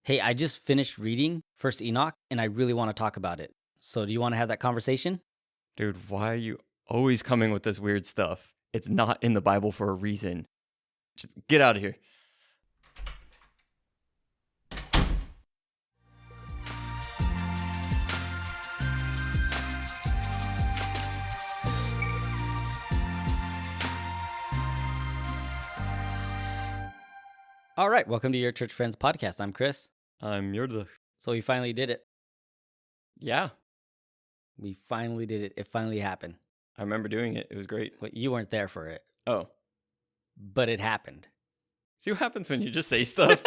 Hey, I just finished reading First Enoch, and I really want to talk about it. So, do you want to have that conversation? Dude, why are you always coming with this weird stuff? It's not in the Bible for a reason. Just get out of here. All right, welcome to your Church Friends podcast. I'm Chris. You're the... So, we finally did it. Yeah, We finally did it. It finally happened. I remember doing it. It was great. But you weren't there for it, Oh, but it happened. see what happens when you just say stuff?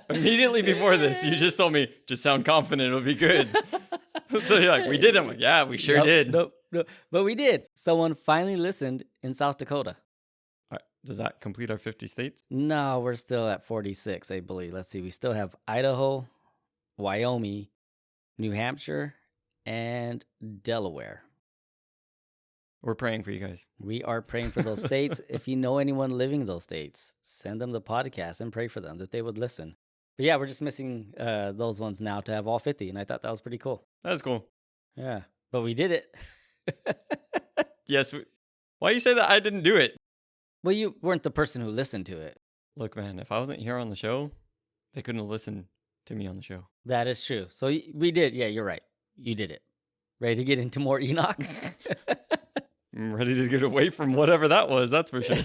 Immediately before this, you just told me, just sound confident, it'll be good. So you're like, we did it. I'm like, yeah, we sure did. Nope. But we did. Someone finally listened in South Dakota. All right, does that complete our 50 states? No, we're still at 46, I believe. Let's see. We still have Idaho, Wyoming, New Hampshire, and Delaware. We're praying for you guys. We are praying for those states. If you know anyone living in those states, send them the podcast and pray for them that they would listen. But yeah, we're just missing those ones now to have all 50, and I thought that was pretty cool. That's cool. Yeah, but we did it. Yes. Why you say that I didn't do it? Well, you weren't the person who listened to it. Look, man, if I wasn't here on the show, they couldn't have listened to me on the show. That is true. So we did. Yeah, you're right. You did it. Ready to get into more Enoch? I'm ready to get away from whatever that was, that's for sure.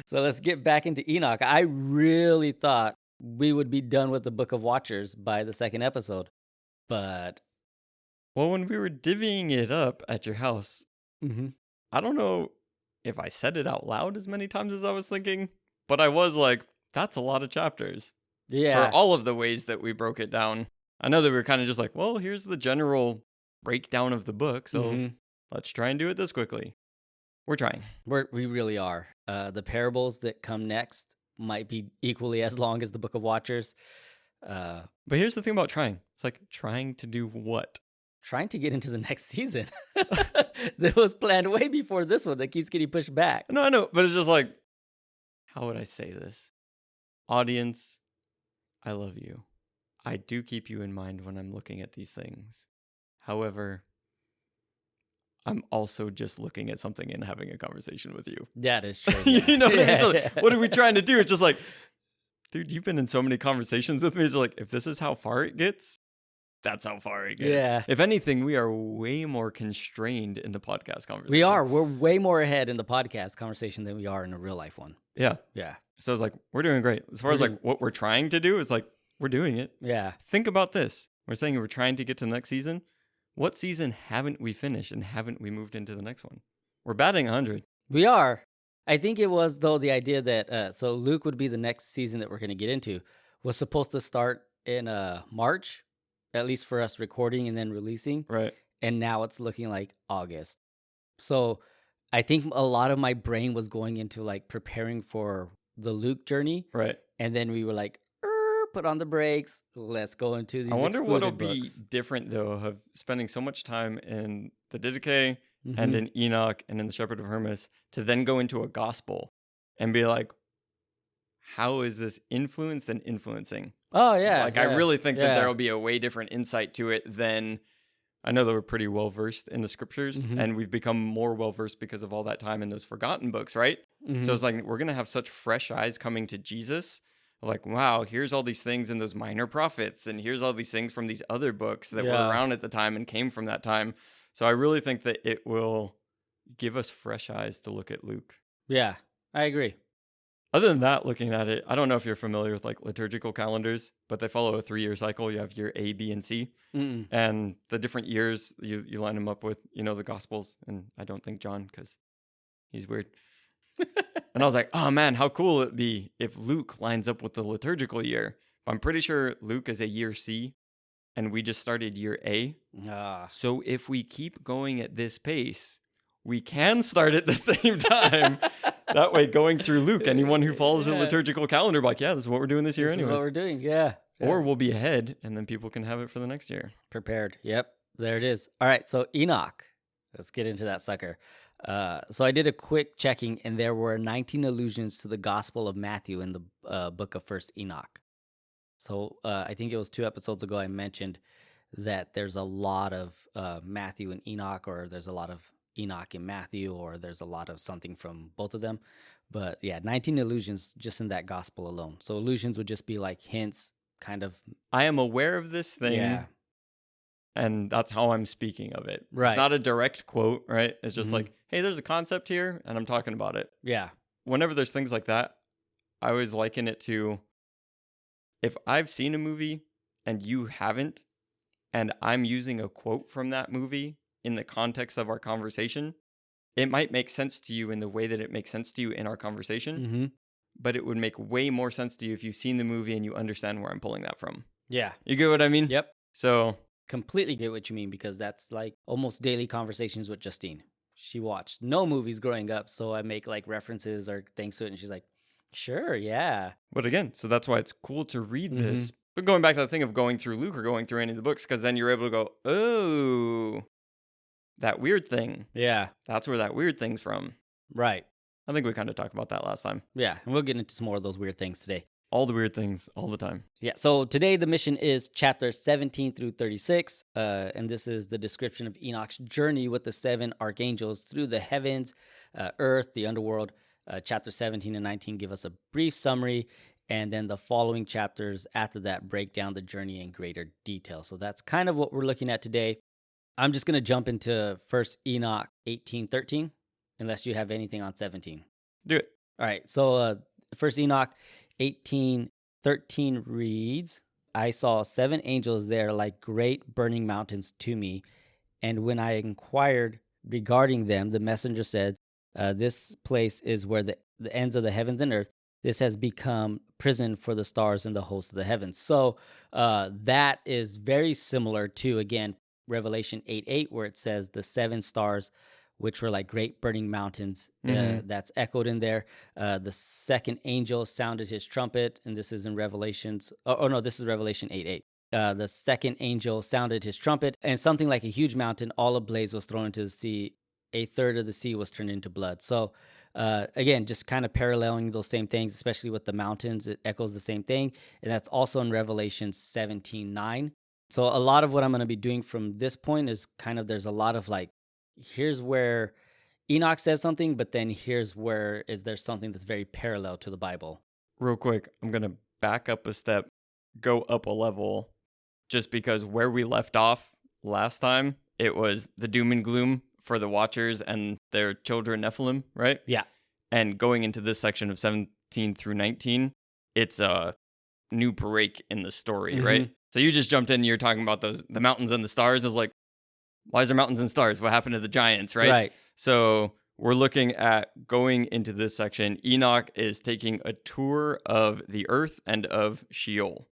So let's get back into Enoch. I really thought we would be done with the Book of Watchers by the second episode, but Well, when we were divvying it up at your house, I don't know if I said it out loud as many times as I was thinking, but I was like, that's a lot of chapters. yeah, For all of the ways that we broke it down. I know that we were kind of just like, well, here's the general breakdown of the book, so let's try and do it this quickly. We're trying. we really are. The parables that come next might be equally as long as the Book of Watchers. But here's the thing about trying. It's like trying to do what? Trying to get into the next season that was planned way before this one that keeps getting pushed back. No, I know, but it's just like, how would I say this? Audience, I love you. I do keep you in mind when I'm looking at these things. However, I'm also just looking at something and having a conversation with you. That is true. You know what I mean? So Yeah. what are we trying to do? It's just like, dude, you've been in so many conversations with me. It's like, if this is how far it gets, that's how far it gets. Yeah. If anything, we are way more constrained in the podcast conversation. We are. We're way more ahead in the podcast conversation than we are in a real life one. Yeah. Yeah. So it's like, we're doing great. As far as like what we're trying to do, it's like, we're doing it. Yeah. Think about this. We're saying we're trying to get to the next season. What season haven't we finished and haven't we moved into the next one? We're batting 100. We are. I think it was, though, the idea that so Luke would be the next season that we're going to get into was supposed to start in March, at least for us recording and then releasing. Right. And now it's looking like August. So I think a lot of my brain was going into like preparing for the Luke journey. Right. And then we were like, put on the brakes. Let's go into these I wonder what'll Excluded be books. different, though, of spending so much time in the Didache and in Enoch and in the Shepherd of Hermas to then go into a gospel and be like, how is this influenced and influencing? Oh, yeah. Like, yeah, I really think that yeah. there will be a way different insight to it than... I know that we're pretty well-versed in the scriptures, and we've become more well-versed because of all that time in those forgotten books, right? So it's like, we're going to have such fresh eyes coming to Jesus. Like, wow, here's all these things in those minor prophets, and here's all these things from these other books that were around at the time and came from that time. So I really think that it will give us fresh eyes to look at Luke. Yeah, I agree. Other than that, looking at it, I don't know if you're familiar with like liturgical calendars, but they follow a 3-year cycle. You have year A, B, and C. And the different years, you line them up with, the Gospels. And I don't think John, because he's weird. And I was like, oh man, how cool it'd be if Luke lines up with the liturgical year. But I'm pretty sure Luke is a year C, and we just started year A. So if we keep going at this pace, we can start at the same time. That way, going through Luke, anyone who follows the liturgical calendar, like, yeah, this is what we're doing this year anyways. This is what we're doing, yeah. Or we'll be ahead, and then people can have it for the next year. Prepared. Yep, there it is. All right, so Enoch. Let's get into that sucker. So I did a quick checking, and there were 19 allusions to the Gospel of Matthew in the book of First Enoch. So I think it was 2 episodes ago I mentioned that there's a lot of Matthew and Enoch, or there's a lot of Enoch and Matthew, or there's a lot of something from both of them. But yeah, 19 illusions just in that gospel alone. So illusions would just be like hints, kind of. I am aware of this Yeah. thing, and that's how I'm speaking of it. Right. It's not a direct quote, right? It's just Mhm. like, hey, there's a concept here, and I'm talking about it. Yeah. Whenever there's things like that, I always liken it to, if I've seen a movie and you haven't, and I'm using a quote from that movie in the context of our conversation, it might make sense to you in the way that it makes sense to you in our conversation, Mm-hmm. but it would make way more sense to you if you've seen the movie and you understand where I'm pulling that from. Yeah. You get what I mean? Yep. So Completely get what you mean, because that's like almost daily conversations with Justine. She watched no movies growing up, so I make like references or things to it, and she's like, "Sure, yeah." but again, so that's why it's cool to read Mm-hmm. this. But going back to the thing of going through Luke or going through any of the books, because then you're able to go, oh, that weird thing. Yeah. That's where that weird thing's from. Right. I think we kind of talked about that last time. Yeah, and we'll get into some more of those weird things today. All the weird things, all the time. Yeah, so today the mission is chapter 17 through 36, and this is the description of Enoch's journey with the 7 archangels through the heavens, earth, the underworld. Chapter 17 and 19 give us a brief summary, and then the following chapters after that break down the journey in greater detail. So that's kind of what we're looking at today. I'm just going to jump into First Enoch 18:13, unless you have anything on 17. Do it. All right, so First Enoch 18:13 reads, "I saw 7 angels there like great burning mountains to me, and when I inquired regarding them, the messenger said, this place is where the ends of the heavens and earth. This has become prison for the stars and the hosts of the heavens." So that is very similar to, again, Revelation 8:8, where it says the 7 stars, which were like great burning mountains. That's echoed in there. The second angel sounded his trumpet, and this is in Revelations. Oh no, this is Revelation 8:8. The second angel sounded his trumpet, and something like a huge mountain, all ablaze, was thrown into the sea. A third of the sea was turned into blood. So, again, just kind of paralleling those same things, especially with the mountains. It echoes the same thing, and that's also in Revelation 17:9. So, a lot of what I'm going to be doing from this point is kind of, there's a lot of like, here's where Enoch says something, but then here's where there's something that's very parallel to the Bible. Real quick, I'm going to back up a step, go up a level, just because where we left off last time, it was the doom and gloom for the Watchers and their children Nephilim, right? Yeah. And going into this section of 17 through 19, it's a new break in the story, right? So you just jumped in and you're talking about the mountains and the stars. I was like, why is there mountains and stars? What happened to the giants, right? Right. So we're looking at going into this section. Enoch is taking a tour of the earth and of Sheol,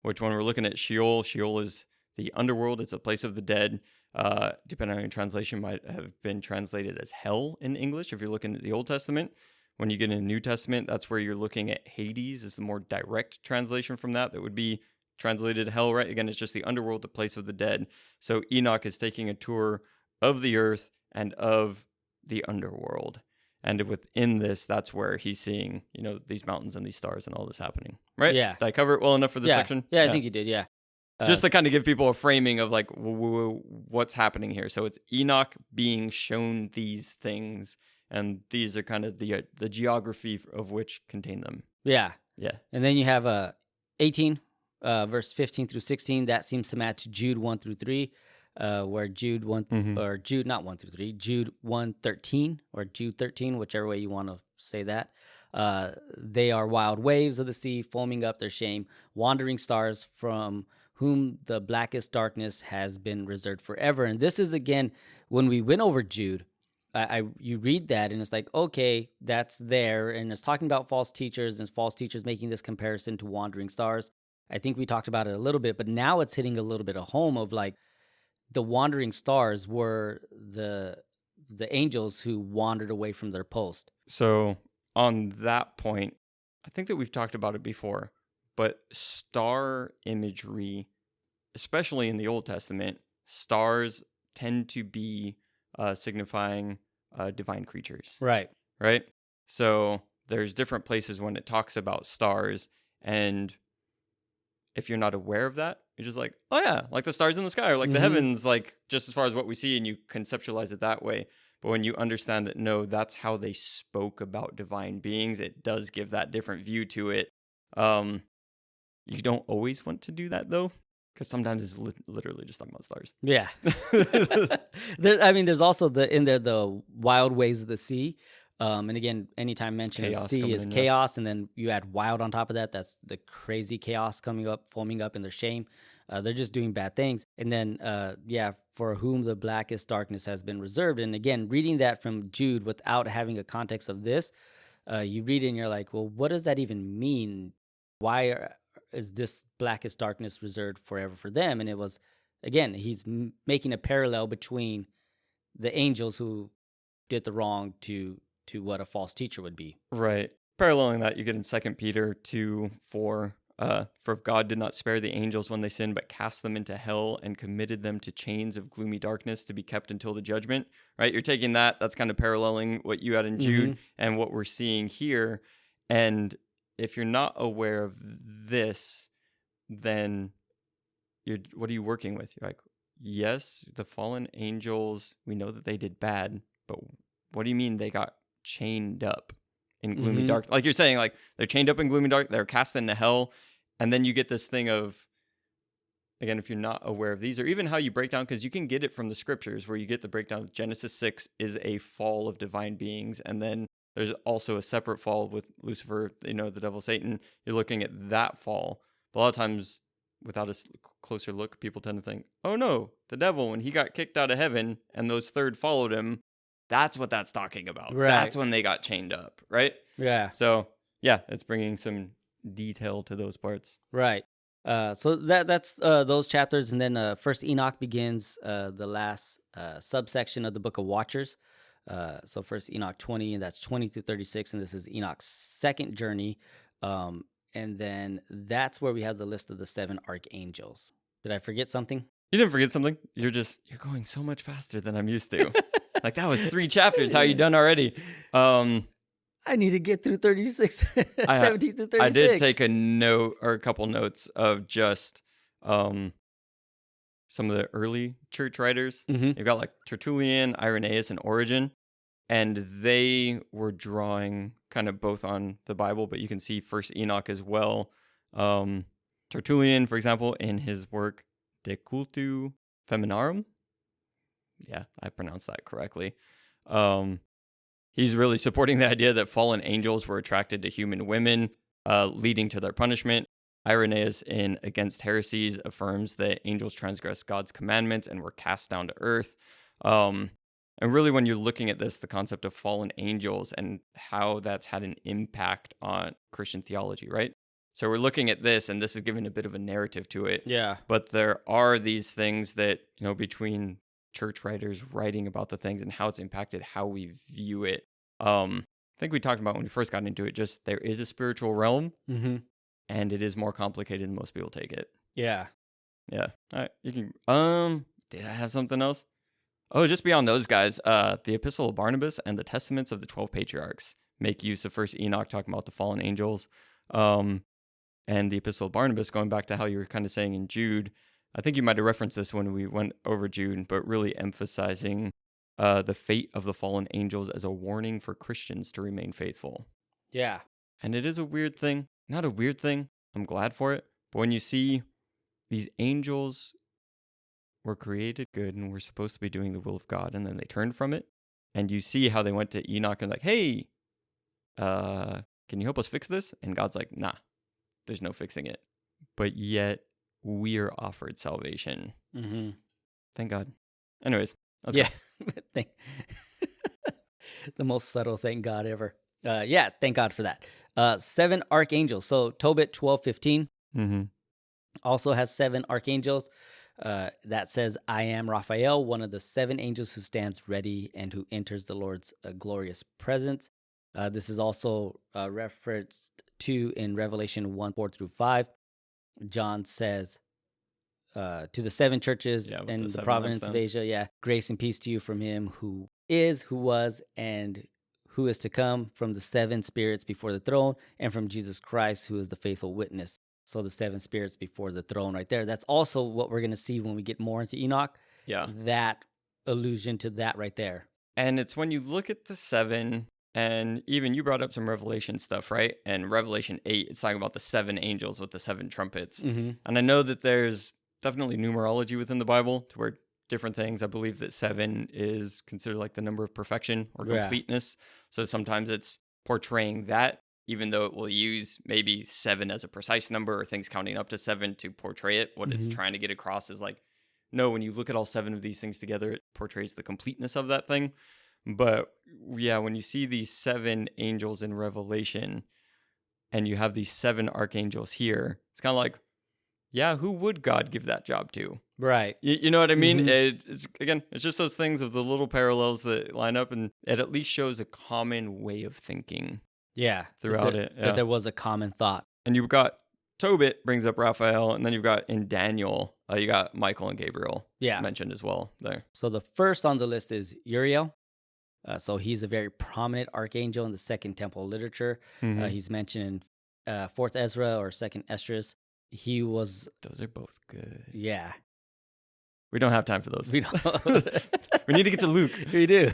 which when we're looking at Sheol, Sheol is the underworld. It's a place of the dead. Depending on your translation, might have been translated as hell in English if you're looking at the Old Testament. When you get in the New Testament, that's where you're looking at Hades is the more direct translation from that. That would be translated hell, right? Again, it's just the underworld, the place of the dead. So Enoch is taking a tour of the earth and of the underworld. And within this, that's where he's seeing, these mountains and these stars and all this happening, right? Yeah. Did I cover it well enough for this section? Yeah, I think you did, yeah. Just to kind of give people a framing of like what's happening here. So it's Enoch being shown these things, and these are kind of the geography of which contain them. Yeah. Yeah. And then you have 18, verse 15 through 16. That seems to match Jude 1 through 3, where Jude 1, or Jude, not 1 through 3, Jude 1:13, or Jude 13, whichever way you want to say that. They are wild waves of the sea, foaming up their shame, wandering stars from whom the blackest darkness has been reserved forever. And this is, again, when we went over Jude, you read that and it's like, okay, that's there. And it's talking about false teachers and false teachers making this comparison to wandering stars. I think we talked about it a little bit, but now it's hitting a little bit of home of like the wandering stars were the angels who wandered away from their post. So on that point, I think that we've talked about it before, but star imagery, especially in the Old Testament, stars tend to be signifying divine creatures. Right. Right? So there's different places when it talks about stars, and if you're not aware of that, you're just like, oh yeah, like the stars in the sky, or like the heavens, like just as far as what we see, and you conceptualize it that way. But when you understand that, no, that's how they spoke about divine beings, it does give that different view to it. You don't always want to do that, though, because sometimes it's literally just talking about stars. Yeah. There's also the wild waves of the sea. And again, anytime mention of Chaos sea coming is in, yeah. chaos, and then you add wild on top of that. That's the crazy chaos coming up, foaming up in their shame. They're just doing bad things. And then, for whom the blackest darkness has been reserved. And again, reading that from Jude without having a context of this, you read it and you're like, well, what does that even mean? Why is this blackest darkness reserved forever for them? And it was, again, he's making a parallel between the angels who did the wrong to what a false teacher would be. Right. Paralleling that, you get in 2 Peter 2:4. For if God did not spare the angels when they sinned, but cast them into hell and committed them to chains of gloomy darkness to be kept until the judgment. Right? You're taking that's kind of paralleling what you had in Jude and what we're seeing here. And if you're not aware of this, then what are you working with? You're like, yes, the fallen angels, we know that they did bad, but what do you mean they got chained up in gloomy dark? Like you're saying, like they're chained up in gloomy dark, they're cast into hell. And then you get this thing of, again, if you're not aware of these, or even how you break down, because you can get it from the scriptures where you get the breakdown of Genesis 6 is a fall of divine beings. And then there's also a separate fall with Lucifer, the devil, Satan. You're looking at that fall. But a lot of times, without a closer look, people tend to think, oh no, the devil, when he got kicked out of heaven and those third followed him, that's what that's talking about. Right. That's when they got chained up, right? Yeah. So, yeah, it's bringing some detail to those parts. Right. So that's those chapters. And then First Enoch begins the last subsection of the Book of Watchers. So First Enoch 20, and that's 20 through 36. And this is Enoch's second journey. And then that's where we have the list of the 7 archangels. Did I forget something? You didn't forget something. You're going so much faster than I'm used to. Like that was 3 chapters. How are you done already? I need to get through 36, 17 through 36. I did take a note or a couple notes of just some of the early church writers. You've got like Tertullian, Irenaeus, and Origen. And they were drawing kind of both on the Bible, but you can see First Enoch as well. Tertullian, for example, in his work De Cultu Feminarum. Yeah, I pronounced that correctly. He's really supporting the idea that fallen angels were attracted to human women, leading to their punishment. Irenaeus, in Against Heresies, affirms that angels transgressed God's commandments and were cast down to earth. And really, when you're looking at this, the concept of fallen angels and how that's had an impact on Christian theology, right? So we're looking at this, and this is giving a bit of a narrative to it. Yeah. But there are these things that, between church writers writing about the things and how it's impacted how we view it. I think we talked about when we first got into it, just there is a spiritual realm, and it is more complicated than most people take it. Yeah. Yeah. All right. You can. Did I have something else? Oh, just beyond those guys, the Epistle of Barnabas and the Testaments of the 12 Patriarchs make use of First Enoch talking about the fallen angels. And the Epistle of Barnabas, going back to how you were kind of saying in Jude, I think you might have referenced this when we went over Jude, but really emphasizing the fate of the fallen angels as a warning for Christians to remain faithful. Yeah. And it is a weird thing. Not a weird thing. I'm glad for it. But when you see these angels were created good and were supposed to be doing the will of God, and then they turned from it, and you see how they went to Enoch and like, hey, can you help us fix this? And God's like, nah, there's no fixing it. But yet, we are offered salvation. Thank God. Anyways, let's go. The most subtle thank God ever. Thank God for that. 7 archangels. So Tobit 12:15 also has 7 archangels. That says, I am Raphael, one of the 7 angels who stands ready and who enters the Lord's glorious presence. This is also referenced to in Revelation 1:4-5. John says to the 7 churches in the province of Asia, grace and peace to you from him who is, who was, and who is to come, from the 7 spirits before the throne, and from Jesus Christ, who is the faithful witness. So the 7 spirits before the throne right there. That's also what we're going to see when we get more into Enoch. Yeah. That allusion to that right there. And it's when you look at the 7, and even you brought up some Revelation stuff, right? And Revelation 8, it's talking about the 7 angels with the 7 trumpets. Mm-hmm. And I know that there's definitely numerology within the Bible to where different things. I believe that 7 is considered like the number of perfection or completeness. So sometimes it's portraying that, even though it will use maybe 7 as a precise number or things counting up to 7 to portray it. What it's trying to get across is like, no, when you look at all 7 of these things together, it portrays the completeness of that thing. But yeah, when you see these 7 angels in Revelation and you have these 7 archangels here, it's kind of like, yeah, who would God give that job to? Right. You know what I mean? It's again, it's just those things of the little parallels that line up, and it at least shows a common way of thinking. Yeah. Throughout it. Yeah. That there was a common thought. And you've got Tobit brings up Raphael, and then you've got in Daniel, you got Michael and Gabriel mentioned as well there. So the first on the list is Uriel. So he's a very prominent archangel in the Second Temple literature. He's mentioned in 4th Ezra or 2nd Esdras. He was... Those are both good. Yeah. We don't have time for those. We don't. We need to get to Luke. We do.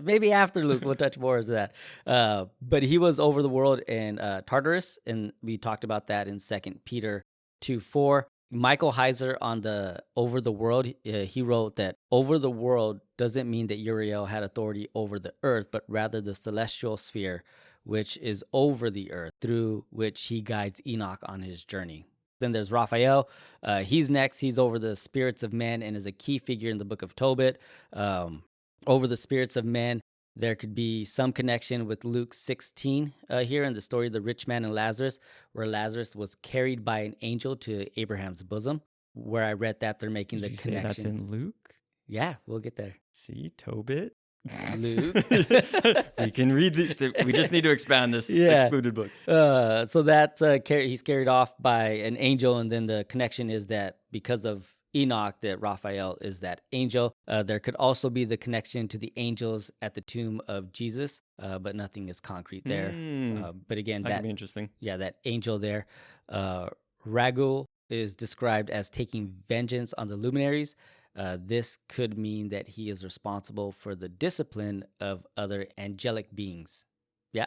Maybe after Luke, we'll touch more into that. But he was over the world in Tartarus, and we talked about that in 2 Peter 2:4. Michael Heiser on the Over the World, he wrote that over the world doesn't mean that Uriel had authority over the earth, but rather the celestial sphere, which is over the earth, through which he guides Enoch on his journey. Then there's Raphael. He's next. He's over the spirits of men and is a key figure in the book of Tobit. Over the spirits of men, there could be some connection with Luke 16 here in the story of the rich man and Lazarus, where Lazarus was carried by an angel to Abraham's bosom. Where I read that, they're making Did the you connection. say that's in Luke? Yeah, we'll get there. See, Tobit? Luke. We can read we just need to expand this excluded book. So that he's carried off by an angel, and then the connection is that because of Enoch, that Raphael is that angel. There could also be the connection to the angels at the tomb of Jesus, but nothing is concrete there. But again, that could be interesting. Yeah, that angel there. Raguel is described as taking vengeance on the luminaries. This could mean that he is responsible for the discipline of other angelic beings. Yeah.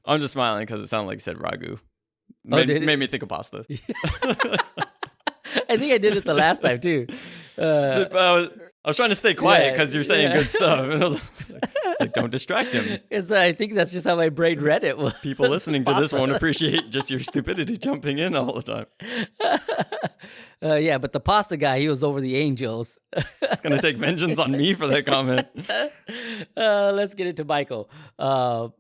I'm just smiling because it sounded like you said ragu. Made me think of pasta. I think I did it the last time too. I was trying to stay quiet because you're saying good stuff. And I was like, don't distract him. I think that's just how my brain read it. People listening to this won't appreciate just your stupidity jumping in all the time. Yeah, but the pasta guy, he was over the angels. He's going to take vengeance on me for that comment. Let's get into Michael.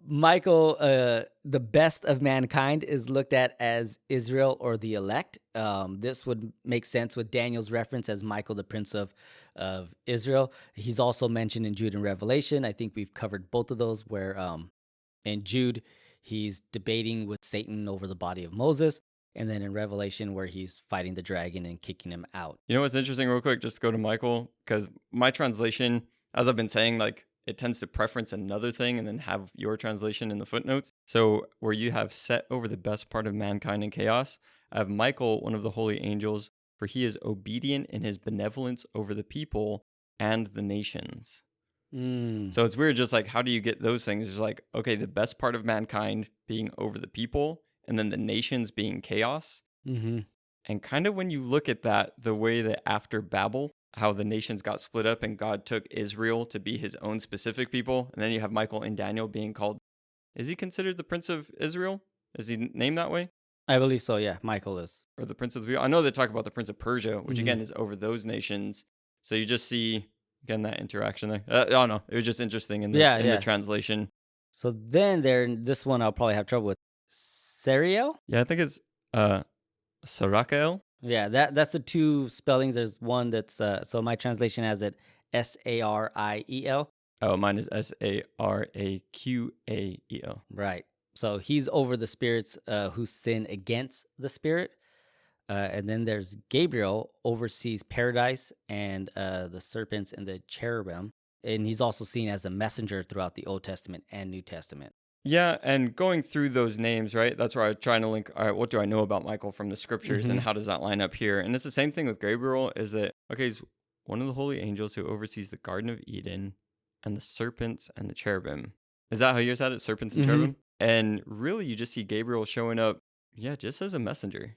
Michael, the best of mankind, is looked at as Israel or the elect. This would make sense with Daniel's reference as Michael, the prince of Israel. He's also mentioned in Jude and Revelation. I think we've covered both of those, where in Jude, he's debating with Satan over the body of Moses. And then in Revelation, where he's fighting the dragon and kicking him out. You know what's interesting, real quick, just to go to Michael, because my translation, as I've been saying, like, it tends to preference another thing and then have your translation in the footnotes. So where you have set over the best part of mankind in chaos, I have Michael, one of the holy angels, for he is obedient in his benevolence over the people and the nations. So it's weird, just like, how do you get those things? It's like, okay, the best part of mankind being over the people, and then the nations being chaos. And kind of when you look at that, the way that after Babel, how the nations got split up and God took Israel to be his own specific people. And then you have Michael and Daniel being called, is he considered the Prince of Israel? Is he named that way? I believe so, yeah. Michael is. Or the Prince of the people. I know they talk about the Prince of Persia, which again is over those nations. So you just see, again, that interaction there. I don't know. It was just interesting in the translation. So then this one I'll probably have trouble with. Sariel? Yeah, I think it's Sarakael. Yeah, that's the two spellings. There's one that's, so my translation has it Sariel. Oh, mine is Saraquael. Right. So he's over the spirits who sin against the spirit. And then there's Gabriel, oversees paradise and the serpents and the cherubim. And he's also seen as a messenger throughout the Old Testament and New Testament. Yeah, and going through those names, right? That's where I was trying to link, all right, what do I know about Michael from the scriptures and how does that line up here? And it's the same thing with Gabriel, is that, okay, he's one of the holy angels who oversees the Garden of Eden and the serpents and the cherubim. Is that how you said it? Serpents and cherubim? And really, you just see Gabriel showing up, yeah, just as a messenger.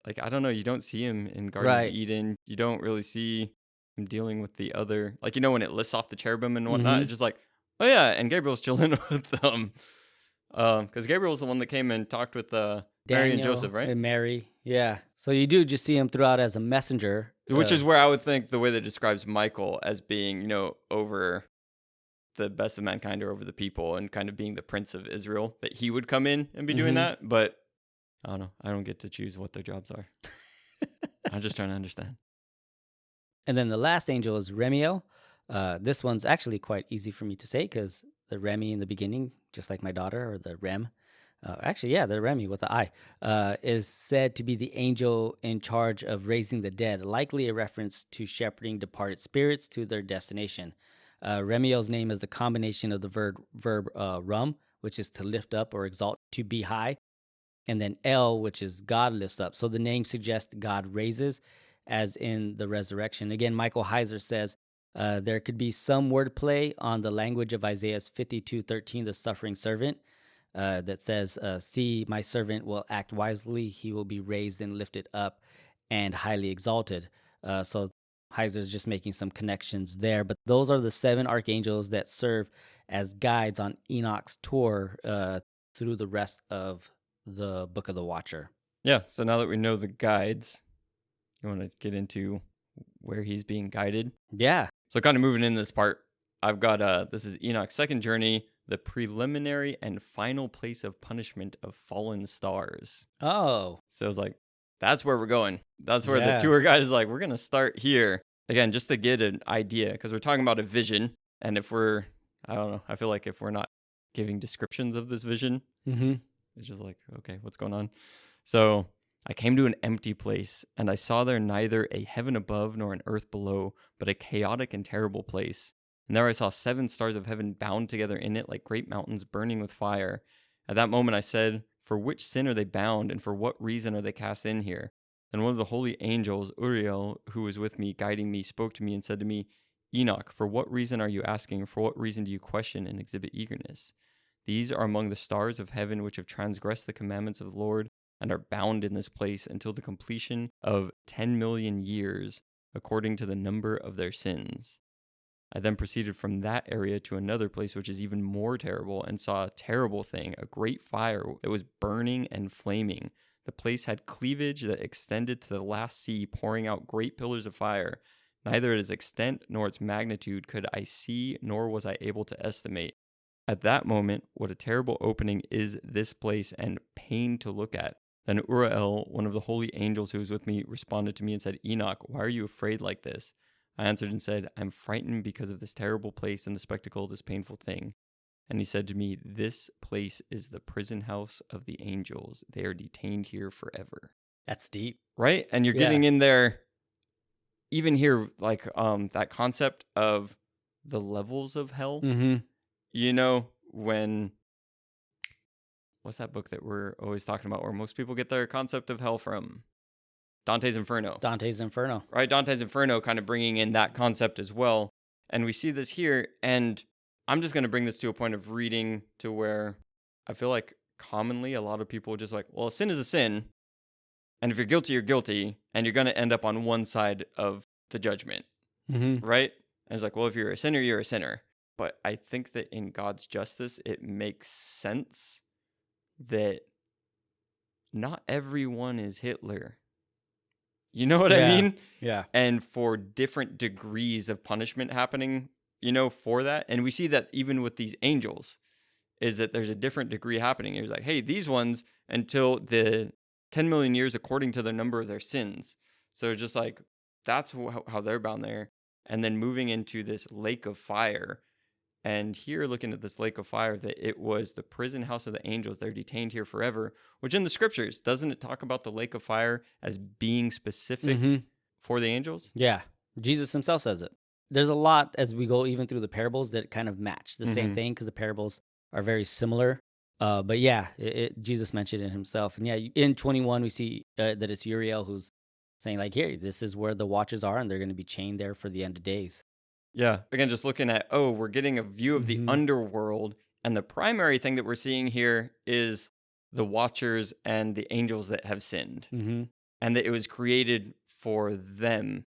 Like, I don't know, you don't see him in Garden of Eden. You don't really see him dealing with the other, like, when it lists off the cherubim and whatnot, it's just like, oh yeah, and Gabriel's chilling with them. Because Gabriel's the one that came and talked with Mary and Joseph, right? And Mary, yeah. So you do just see him throughout as a messenger. Which is where I would think the way that describes Michael as being, over the best of mankind or over the people and kind of being the prince of Israel, that he would come in and be doing that. But I don't know. I don't get to choose what their jobs are. I'm just trying to understand. And then the last angel is Remiel. This one's actually quite easy for me to say because the Remi in the beginning, just like my daughter, or the Rem, the Remi with the I, is said to be the angel in charge of raising the dead, likely a reference to shepherding departed spirits to their destination. Remiel's name is the combination of the verb rum, which is to lift up or exalt, to be high, and then El, which is God lifts up. So the name suggests God raises, as in the resurrection. Again, Michael Heiser says, there could be some wordplay on the language of Isaiah 52:13, the suffering servant, that says, see, my servant will act wisely. He will be raised and lifted up and highly exalted. So Heiser's just making some connections there. But those are the 7 archangels that serve as guides on Enoch's tour through the rest of the Book of the Watcher. Yeah, so now that we know the guides, you want to get into where he's being guided? Yeah. So kind of moving in this part, I've got, this is Enoch's second journey, the preliminary and final place of punishment of fallen stars. Oh. So it's like, that's where we're going. That's where the tour guide is like, we're going to start here. Again, just to get an idea, because we're talking about a vision. And if we're, I don't know, I feel like if we're not giving descriptions of this vision, it's just like, okay, what's going on? So I came to an empty place, and I saw there neither a heaven above nor an earth below, but a chaotic and terrible place. And there I saw 7 stars of heaven bound together in it like great mountains burning with fire. At that moment I said, for which sin are they bound, and for what reason are they cast in here? Then one of the holy angels, Uriel, who was with me, guiding me, spoke to me and said to me, Enoch, for what reason are you asking? For what reason do you question and exhibit eagerness? These are among the stars of heaven which have transgressed the commandments of the Lord and are bound in this place until the completion of 10 million years, according to the number of their sins. I then proceeded from that area to another place which is even more terrible, and saw a terrible thing, a great fire that was burning and flaming. The place had cleavage that extended to the last sea, pouring out great pillars of fire. Neither its extent nor its magnitude could I see, nor was I able to estimate. At that moment, what a terrible opening is this place, and pain to look at. Then Uriel, one of the holy angels who was with me, responded to me and said, Enoch, why are you afraid like this? I answered and said, I'm frightened because of this terrible place and the spectacle of this painful thing. And he said to me, this place is the prison house of the angels. They are detained here forever. That's deep. Right? And you're getting in there, even here, like that concept of the levels of hell. When, what's that book that we're always talking about where most people get their concept of hell from? Dante's Inferno. Right? Dante's Inferno kind of bringing in that concept as well. And we see this here. And I'm just going to bring this to a point of reading to where I feel like commonly a lot of people are just like, well, a sin is a sin. And if you're guilty, you're guilty. And you're going to end up on one side of the judgment. Right? And it's like, well, if you're a sinner, you're a sinner. But I think that in God's justice, it makes sense that not everyone is Hitler. You know what I mean? Yeah. And for different degrees of punishment happening, for that. And we see that even with these angels, is that there's a different degree happening. It's like, hey, these ones until the 10 million years according to the number of their sins. So just like, that's how they're bound there. And then moving into this lake of fire. And here, looking at this lake of fire, that it was the prison house of the angels. They're detained here forever, which in the scriptures, doesn't it talk about the lake of fire as being specific for the angels? Yeah. Jesus himself says it. There's a lot as we go even through the parables that kind of match the same thing, because the parables are very similar. But yeah, Jesus mentioned it himself. And yeah, in 21, we see that it's Uriel who's saying, like, here, this is where the watchers are, and they're going to be chained there for the end of days. Yeah. Again, just looking at, we're getting a view of the Mm-hmm. underworld. And the primary thing that we're seeing here is the watchers and the angels that have sinned, Mm-hmm. and that it was created for them.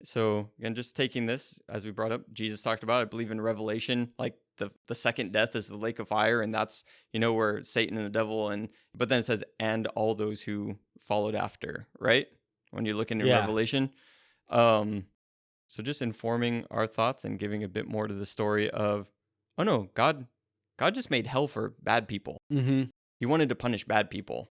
So again, just taking this, as we brought up, Jesus talked about, I believe in Revelation, like the second death is the lake of fire, and that's, where Satan and the devil, but then it says, and all those who followed after, right? When you're looking in Yeah. Revelation. So just informing our thoughts and giving a bit more to the story of, oh no, God just made hell for bad people. Mm-hmm. He wanted to punish bad people.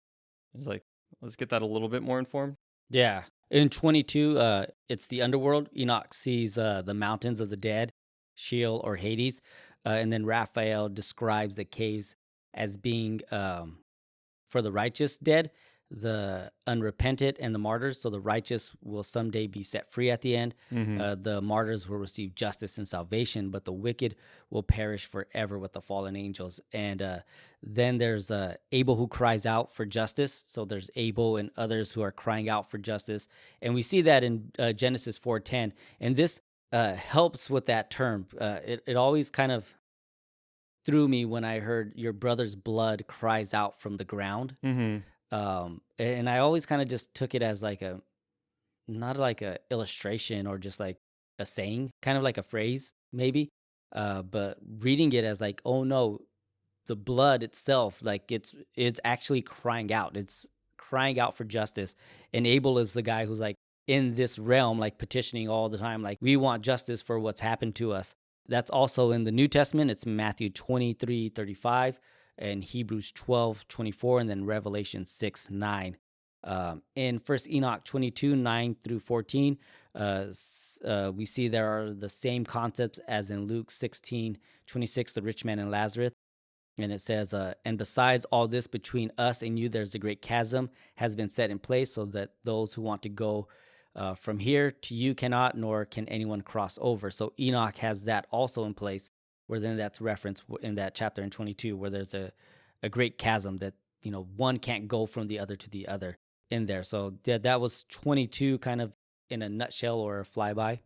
It's like, let's get that a little bit more informed. Yeah. In 22, it's the underworld. Enoch sees the mountains of the dead, Sheol or Hades. And then Raphael describes the caves as being for the righteous dead, the unrepentant, and the martyrs. So the righteous will someday be set free at the end. The martyrs will receive justice and salvation, but the wicked will perish forever with the fallen angels. And then there's Abel who cries out for justice. So there's Abel and others who are crying out for justice. And we see that in Genesis 4:10. And this helps with that term. It always kind of threw me when I heard your brother's blood cries out from the ground. And I always kind of just took it as like not like a illustration or just like a saying, kind of like a phrase maybe. But reading it as like, oh no, the blood itself, like it's actually crying out. It's crying out for justice. And Abel is the guy who's like in this realm, like petitioning all the time, like we want justice for what's happened to us. That's also in the New Testament. It's Matthew 23:35 and Hebrews 12:24, and then Revelation 6:9. In First Enoch 22:9-14, we see there are the same concepts as in Luke 16:26, the rich man and Lazarus. And it says, and besides all this, between us and you, there's a great chasm has been set in place so that those who want to go from here to you cannot, nor can anyone cross over. So Enoch has that also in place, where then that's referenced in that chapter in 22, where there's a great chasm that, one can't go from the other to the other in there. So that was 22 kind of in a nutshell or a flyby.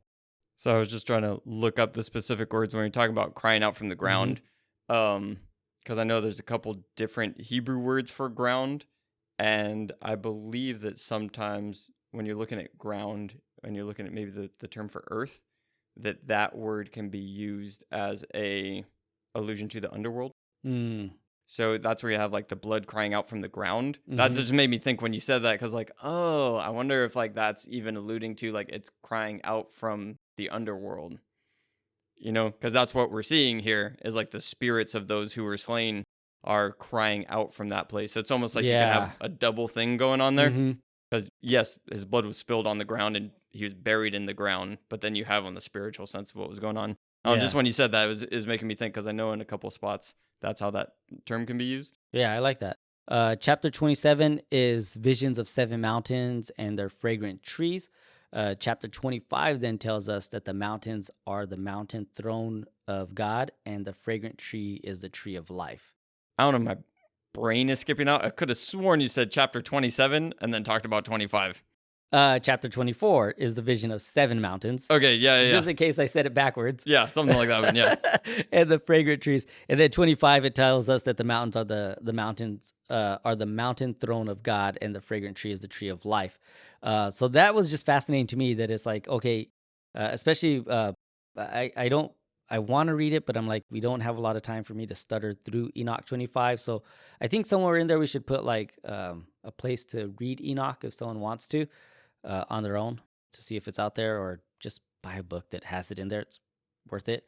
So I was just trying to look up the specific words when you're talking about crying out from the ground. Because I know there's a couple different Hebrew words for ground, and I believe that sometimes when you're looking at ground, and you're looking at maybe the term for earth, that word can be used as a allusion to the underworld. So that's where you have like the blood crying out from the ground. That just made me think when you said that, because like, oh, I wonder if like that's even alluding to like it's crying out from the underworld. Because that's what we're seeing here is like the spirits of those who were slain are crying out from that place. So it's almost like you can have a double thing going on there. Because yes, his blood was spilled on the ground and he was buried in the ground, but then you have on the spiritual sense of what was going on. Just when you said that, it was making me think, because I know in a couple spots that's how that term can be used. Yeah, I like that. Chapter 27 is visions of 7 mountains and their fragrant trees. Chapter 25 then tells us that the mountains are the mountain throne of God, and the fragrant tree is the tree of life. I don't know, my brain is skipping out. I could have sworn you said chapter 27 and then talked about 25. Chapter 24 is the vision of 7 mountains. Okay, yeah. Just in case I said it backwards. Yeah, something like that one, yeah. And the fragrant trees. And then 25, it tells us that the mountains are the mountains are the mountain throne of God, and the fragrant tree is the tree of life. So that was just fascinating to me, that it's like, okay, especially I want to read it, but I'm like, we don't have a lot of time for me to stutter through Enoch 25. So I think somewhere in there we should put like a place to read Enoch if someone wants to on their own, to see if it's out there, or just buy a book that has it in there. It's worth it.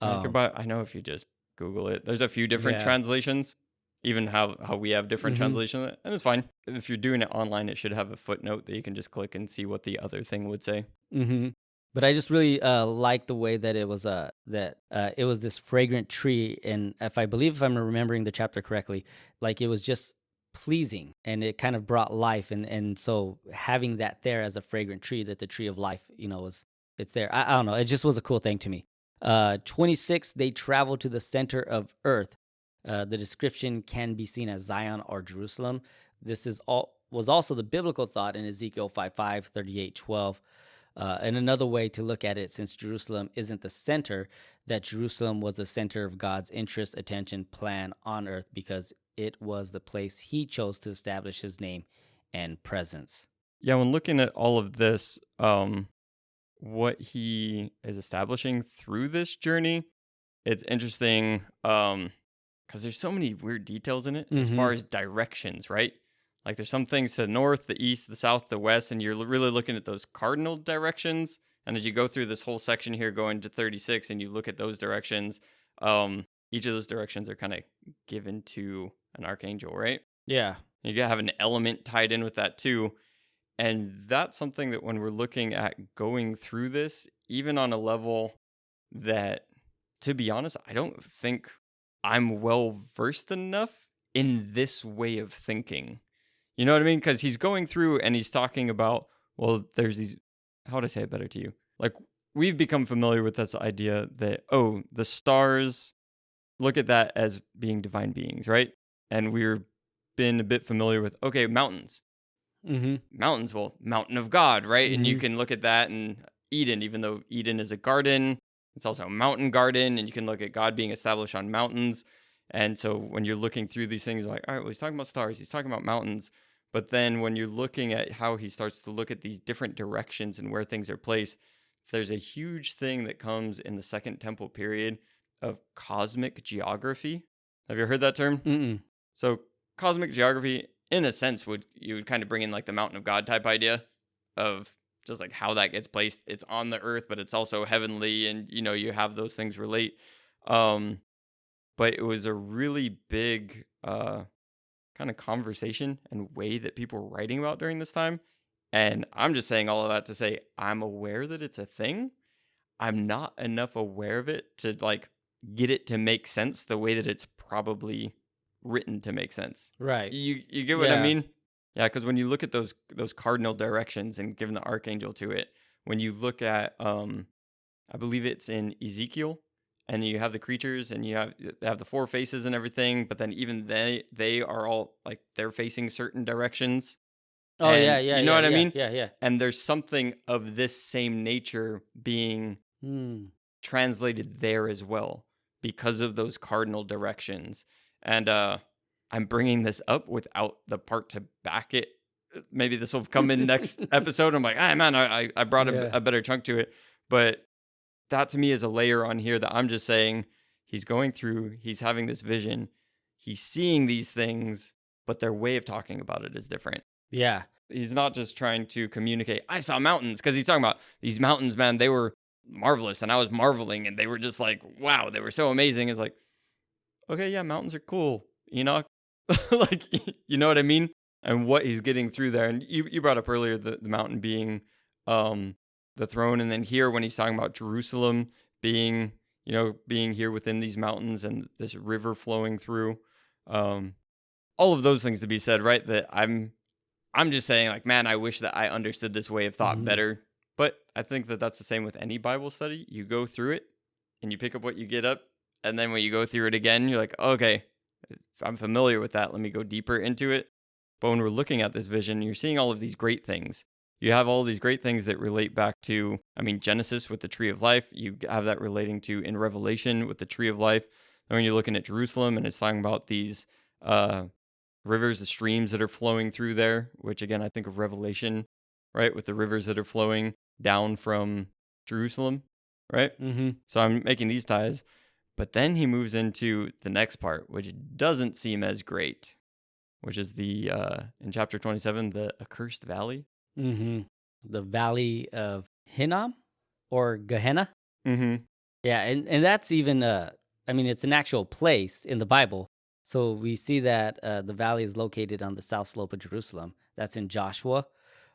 I know if you just Google it, there's a few different translations, even how we have different translations, and it's fine. If you're doing it online, it should have a footnote that you can just click and see what the other thing would say. But I just really like the way that it was it was this fragrant tree, and if I'm remembering the chapter correctly, like it was just pleasing, and it kind of brought life, and so having that there as a fragrant tree, that the tree of life, it's there. I don't know, it just was a cool thing to me. 26, they travel to the center of earth. The description can be seen as Zion or Jerusalem. This was also the biblical thought in Ezekiel 5:5, 38:12. And another way to look at it, since Jerusalem isn't the center, that Jerusalem was the center of God's interest, attention, plan on earth because it was the place he chose to establish his name and presence. Yeah, when looking at all of this, what he is establishing through this journey, it's interesting because there's so many weird details in it as far as directions, right? Like there's some things to the north, the east, the south, the west, and you're really looking at those cardinal directions. And as you go through this whole section here, going to 36, and you look at those directions, each of those directions are kind of given to an archangel, right? Yeah. You gotta have an element tied in with that too. And that's something that when we're looking at going through this, even on a level that, to be honest, I don't think I'm well versed enough in this way of thinking. You know what I mean? Because he's going through and he's talking about, well, there's these, how would I say it better to you? Like, we've become familiar with this idea that, oh, the stars, look at that as being divine beings, right? And we've been a bit familiar with, okay, mountains. Mountains, well, mountain of God, right? And you can look at that in Eden, even though Eden is a garden, it's also a mountain garden, and you can look at God being established on mountains. And so when you're looking through these things, like, all right, well, he's talking about stars, he's talking about mountains. But then when you're looking at how he starts to look at these different directions and where things are placed, there's a huge thing that comes in the Second Temple period of cosmic geography. Have you heard that term? So cosmic geography, in a sense, you would kind of bring in like the mountain of God type idea of just like how that gets placed. It's on the earth, but it's also heavenly, and you have those things relate. But it was a really big kind of conversation and way that people were writing about during this time. And I'm just saying all of that to say I'm aware that it's a thing. I'm not enough aware of it to like get it to make sense the way that it's probably written to make sense. Right. You get what I mean? Yeah, because when you look at those cardinal directions and given the archangel to it, when you look at I believe it's in Ezekiel, and you have the creatures and they have the four faces and everything, but then even they are all like they're facing certain directions. Oh, and yeah. You know what I mean? Yeah. And there's something of this same nature being translated there as well because of those cardinal directions. And I'm bringing this up without the part to back it. Maybe this will come in next episode. I'm like, man, I brought a better chunk to it. But that to me is a layer on here that I'm just saying he's going through, he's having this vision, he's seeing these things, but their way of talking about it is different. Yeah. He's not just trying to communicate, I saw mountains, because he's talking about these mountains, man, they were marvelous, and I was marveling, and they were just like, wow, they were so amazing. It's like, okay, yeah, mountains are cool, Enoch. Like, you know what I mean? And what he's getting through there. And you brought up earlier the mountain being the throne, and then here when he's talking about Jerusalem being here within these mountains and this river flowing through, all of those things to be said, right? That I'm just saying, like, man, I wish that I understood this way of thought better. But I think that that's the same with any Bible study. You go through it and you pick up what you get up, and then when you go through it again, you're like, okay, I'm familiar with that, let me go deeper into it. But when we're looking at this vision, you're seeing all of these great things. You have all these great things that relate back to, Genesis with the tree of life. You have that relating to in Revelation with the tree of life. And when you're looking at Jerusalem and it's talking about these rivers, the streams that are flowing through there, which again, I think of Revelation, right? With the rivers that are flowing down from Jerusalem, right? So I'm making these ties. But then he moves into the next part, which doesn't seem as great, which is the, in chapter 27, the accursed valley. The valley of Hinnom or Gehenna. Yeah, and that's even it's an actual place in the Bible. So we see that the valley is located on the south slope of Jerusalem. That's in Joshua.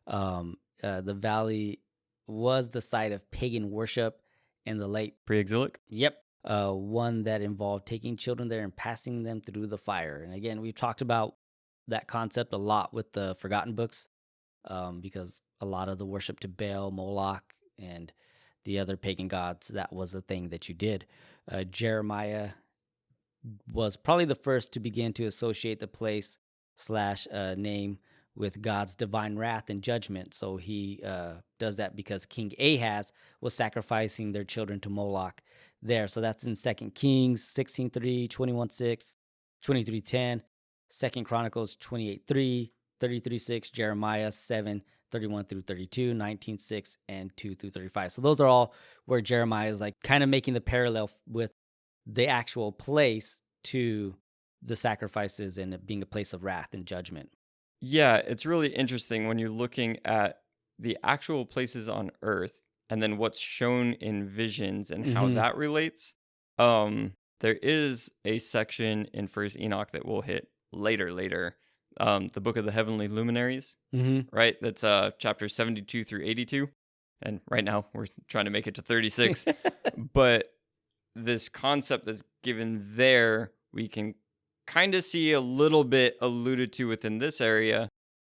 The valley was the site of pagan worship in the late pre-exilic. Yep. One that involved taking children there and passing them through the fire. And again, we've talked about that concept a lot with the Forgotten Books. Because a lot of the worship to Baal, Moloch, and the other pagan gods, that was a thing that you did. Jeremiah was probably the first to begin to associate the place slash name with God's divine wrath and judgment. So he does that because King Ahaz was sacrificing their children to Moloch there. So that's in 2 Kings 16:3, 21:6, 23:10, 2 Chronicles 28:3, 33:6, Jeremiah 7:31 through 32, 19:6, and 2 through 35. So those are all where Jeremiah is like kind of making the parallel with the actual place to the sacrifices and it being a place of wrath and judgment. Yeah, it's really interesting when you're looking at the actual places on earth and then what's shown in visions and how that relates. There is a section in First Enoch that we'll hit later. The Book of the Heavenly Luminaries, right? That's chapters 72 through 82. And right now we're trying to make it to 36. But this concept that's given there, we can kind of see a little bit alluded to within this area.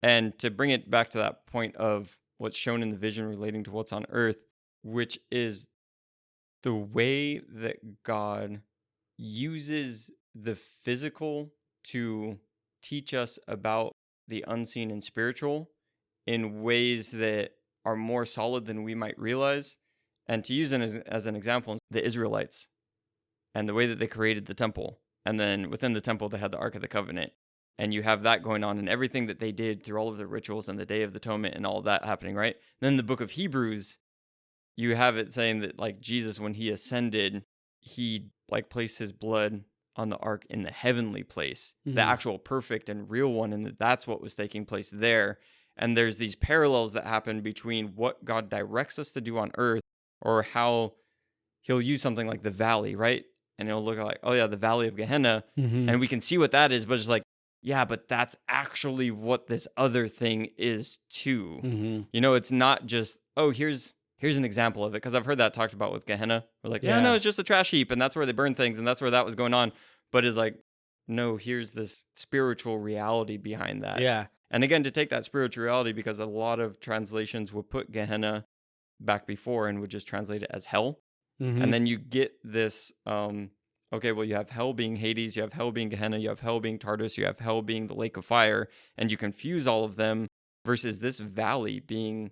And to bring it back to that point of what's shown in the vision relating to what's on earth, which is the way that God uses the physical to teach us about the unseen and spiritual in ways that are more solid than we might realize. And to use it as an example, the Israelites and the way that they created the temple. And then within the temple, they had the Ark of the Covenant. And you have that going on and everything that they did through all of the rituals and the Day of Atonement and all of that happening, right? Then the book of Hebrews, you have it saying that like Jesus, when he ascended, he like placed his blood on the ark in the heavenly place, the actual perfect and real one. And that's what was taking place there. And there's these parallels that happen between what God directs us to do on earth or how he'll use something like the valley, right? And it'll look like, oh yeah, the valley of Gehenna. And we can see what that is, but it's like, yeah, but that's actually what this other thing is too. You know, it's not just, oh, here's an example of it. Because I've heard that talked about with Gehenna. We're like, yeah, no, it's just a trash heap. And that's where they burn things. And that's where that was going on. But it's like, no, here's this spiritual reality behind that. Yeah. And again, to take that spiritual reality, because a lot of translations would put Gehenna back before and would just translate it as hell. And then you get this, okay, well, you have hell being Hades, you have hell being Gehenna, you have hell being Tartarus, you have hell being the lake of fire, and you confuse all of them versus this valley being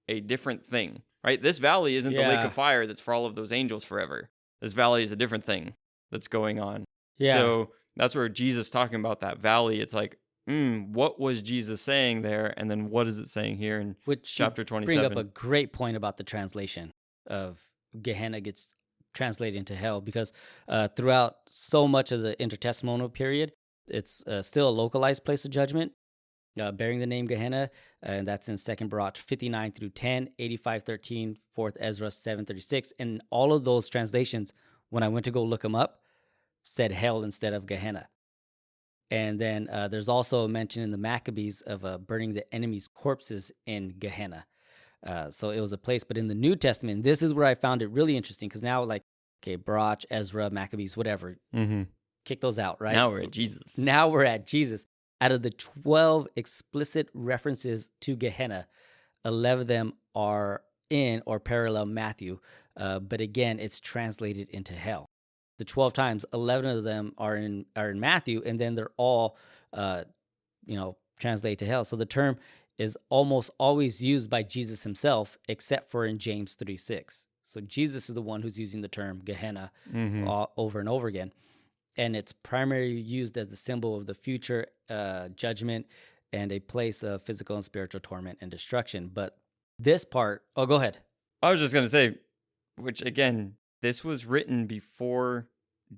a different thing, right? This valley isn't the lake of fire that's for all of those angels forever. This valley is a different thing that's going on. Yeah. So that's where Jesus talking about that valley, it's like, what was Jesus saying there? And then what is it saying here in chapter 27? Bring up a great point about the translation of Gehenna gets translated into hell because throughout so much of the intertestamental period, it's still a localized place of judgment, bearing the name Gehenna, and that's in 2 Baruch 59 through 10, 85:13, 4th Ezra 7:36, and all of those translations, when I went to go look them up, said hell instead of Gehenna. And then there's also a mention in the Maccabees of burning the enemy's corpses in Gehenna. So it was a place, but in the New Testament, this is where I found it really interesting because now, like, okay, Baruch, Ezra, Maccabees, whatever, kick those out, right? Now we're at Jesus. Now we're at Jesus. Out of the 12 explicit references to Gehenna, 11 of them are in or parallel Matthew, but again, it's translated into hell. The 12 times, 11 of them are in Matthew, and then they're all, translated to hell. So the term is almost always used by Jesus himself, except for in James 3:6. So Jesus is the one who's using the term Gehenna over and over again. And it's primarily used as the symbol of the future judgment and a place of physical and spiritual torment and destruction. But this part, go ahead. I was just going to say, which again, this was written before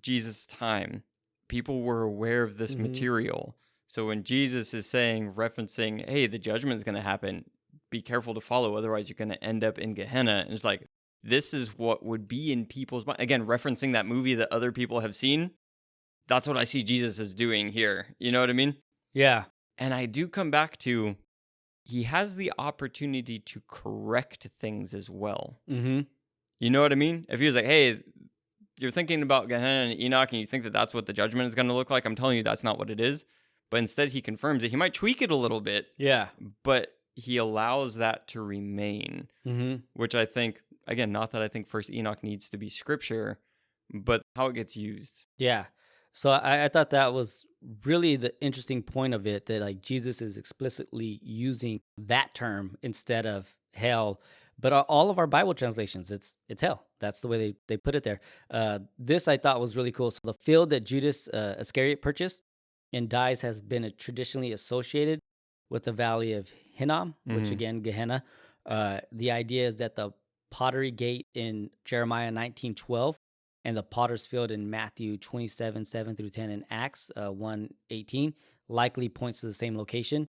Jesus' time. People were aware of this material. So when Jesus is referencing, hey, the judgment is going to happen, be careful to follow, otherwise you're going to end up in Gehenna. And it's like, this is what would be in people's mind. Again, referencing that movie that other people have seen. That's what I see Jesus is doing here. You know what I mean? Yeah. And I do come back to, he has the opportunity to correct things as well. You know what I mean? If he was like, hey, you're thinking about Gehenna and Enoch and you think that that's what the judgment is going to look like, I'm telling you that's not what it is. But instead he confirms it. He might tweak it a little bit. Yeah. But he allows that to remain, which I think, again, not that I think First Enoch needs to be scripture, but how it gets used. Yeah. So I thought that was really the interesting point of it, that like Jesus is explicitly using that term instead of hell. But all of our Bible translations, it's hell. That's the way they put it there. This I thought was really cool. So the field that Judas Iscariot purchased and dies has been traditionally associated with the valley of Hinnom, which again, Gehenna. The idea is that the pottery gate in Jeremiah 19:12 and the potter's field in Matthew 27:7-10 and Acts 1:18 likely points to the same location.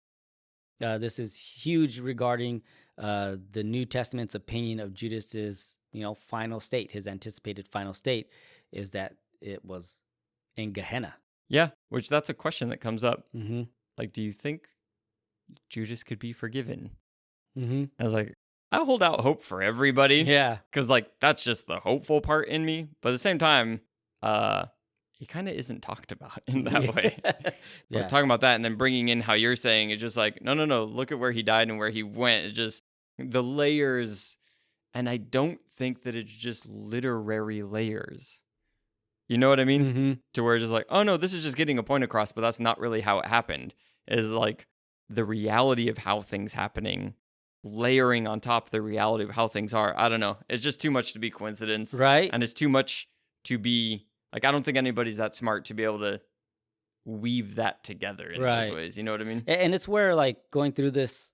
This is huge regarding the New Testament's opinion of Judas's, final state. His anticipated final state is that it was in Gehenna. Yeah, which that's a question that comes up. Mm-hmm. Like, do you think Judas could be forgiven? Mm-hmm. I was like, I hold out hope for everybody. Yeah. Because, like, that's just the hopeful part in me. But at the same time, he kind of isn't talked about in that way. Yeah. But talking about that and then bringing in how you're saying, it's just like, no, look at where he died and where he went. It's just the layers. And I don't think that it's just literary layers. You know what I mean? Mm-hmm. To where it's just like, oh no, this is just getting a point across, but that's not really how it happened. Is like the reality of how things happening, layering on top of the reality of how things are. I don't know. It's just too much to be coincidence. Right. And it's too much to be, like, I don't think anybody's that smart to be able to weave that together in those ways. You know what I mean? And it's where, like, going through this,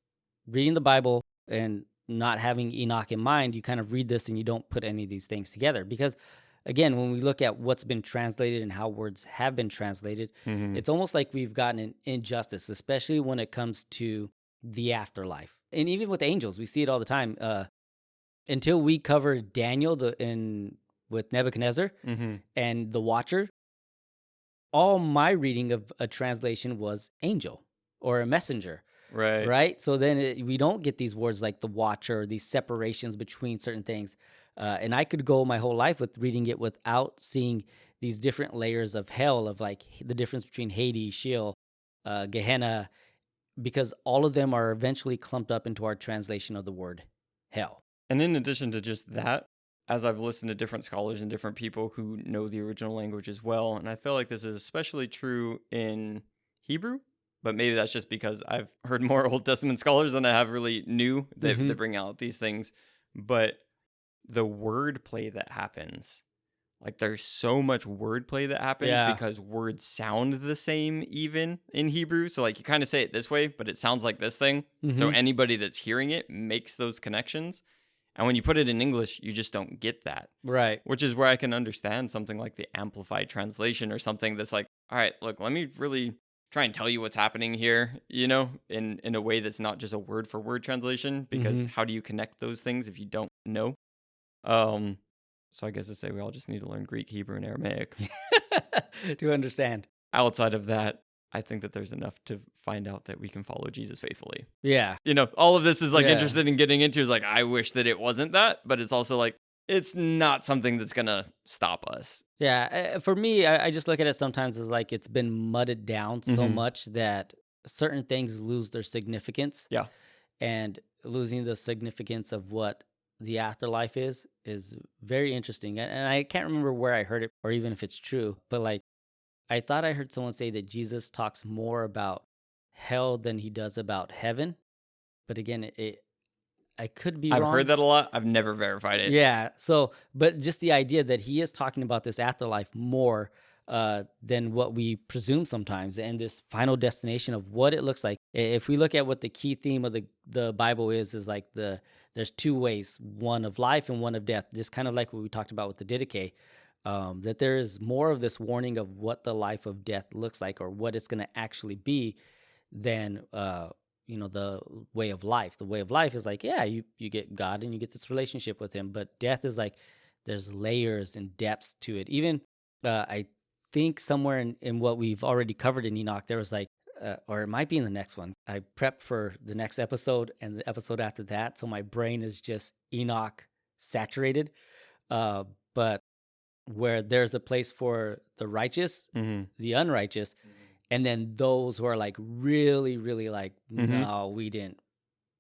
reading the Bible and not having Enoch in mind, you kind of read this and you don't put any of these things together. Because again, when we look at what's been translated and how words have been translated, it's almost like we've gotten an injustice, especially when it comes to the afterlife. And even with angels, we see it all the time. Until we cover Daniel with Nebuchadnezzar and the Watcher, all my reading of a translation was angel or a messenger. Right. So then we don't get these words like the Watcher, or these separations between certain things. And I could go my whole life with reading it without seeing these different layers of hell, of like the difference between Hades, Sheol, Gehenna, because all of them are eventually clumped up into our translation of the word hell. And in addition to just that, as I've listened to different scholars and different people who know the original language as well, and I feel like this is especially true in Hebrew, but maybe that's just because I've heard more Old Testament scholars than I have really new that bring out these things. But the wordplay that happens, like there's so much wordplay that happens because words sound the same even in Hebrew. So like you kind of say it this way, but it sounds like this thing. So anybody that's hearing it makes those connections. And when you put it in English, you just don't get that. Right. Which is where I can understand something like the Amplified Translation or something that's like, all right, look, let me really try and tell you what's happening here, in a way that's not just a word for word translation, because how do you connect those things if you don't know? So I guess to say we all just need to learn Greek, Hebrew, and Aramaic to understand. Outside of that, I think that there's enough to find out that we can follow Jesus faithfully. Yeah. All of this is like interested in getting into is like, I wish that it wasn't that, but it's also like, it's not something that's going to stop us. Yeah. For me, I just look at it sometimes as like it's been mudded down so much that certain things lose their significance. Yeah. And losing the significance of what the afterlife is very interesting. And I can't remember where I heard it or even if it's true, but like, I thought I heard someone say that Jesus talks more about hell than he does about heaven. But again, I could be wrong. I've heard that a lot. I've never verified it. Yeah. So, but just the idea that he is talking about this afterlife more than what we presume sometimes, and this final destination of what it looks like. If we look at what the key theme of the Bible is like there's two ways, one of life and one of death. Just kind of like what we talked about with the Didache. That there is more of this warning of what the life of death looks like or what it's going to actually be than, the way of life. The way of life is like, you get God and you get this relationship with him. But death is like, there's layers and depths to it. Even I think somewhere in what we've already covered in Enoch, there was like, or it might be in the next one. I prepped for the next episode and the episode after that. So my brain is just Enoch saturated. But where there's a place for the righteous, the unrighteous, and then those who are like really, really like, no,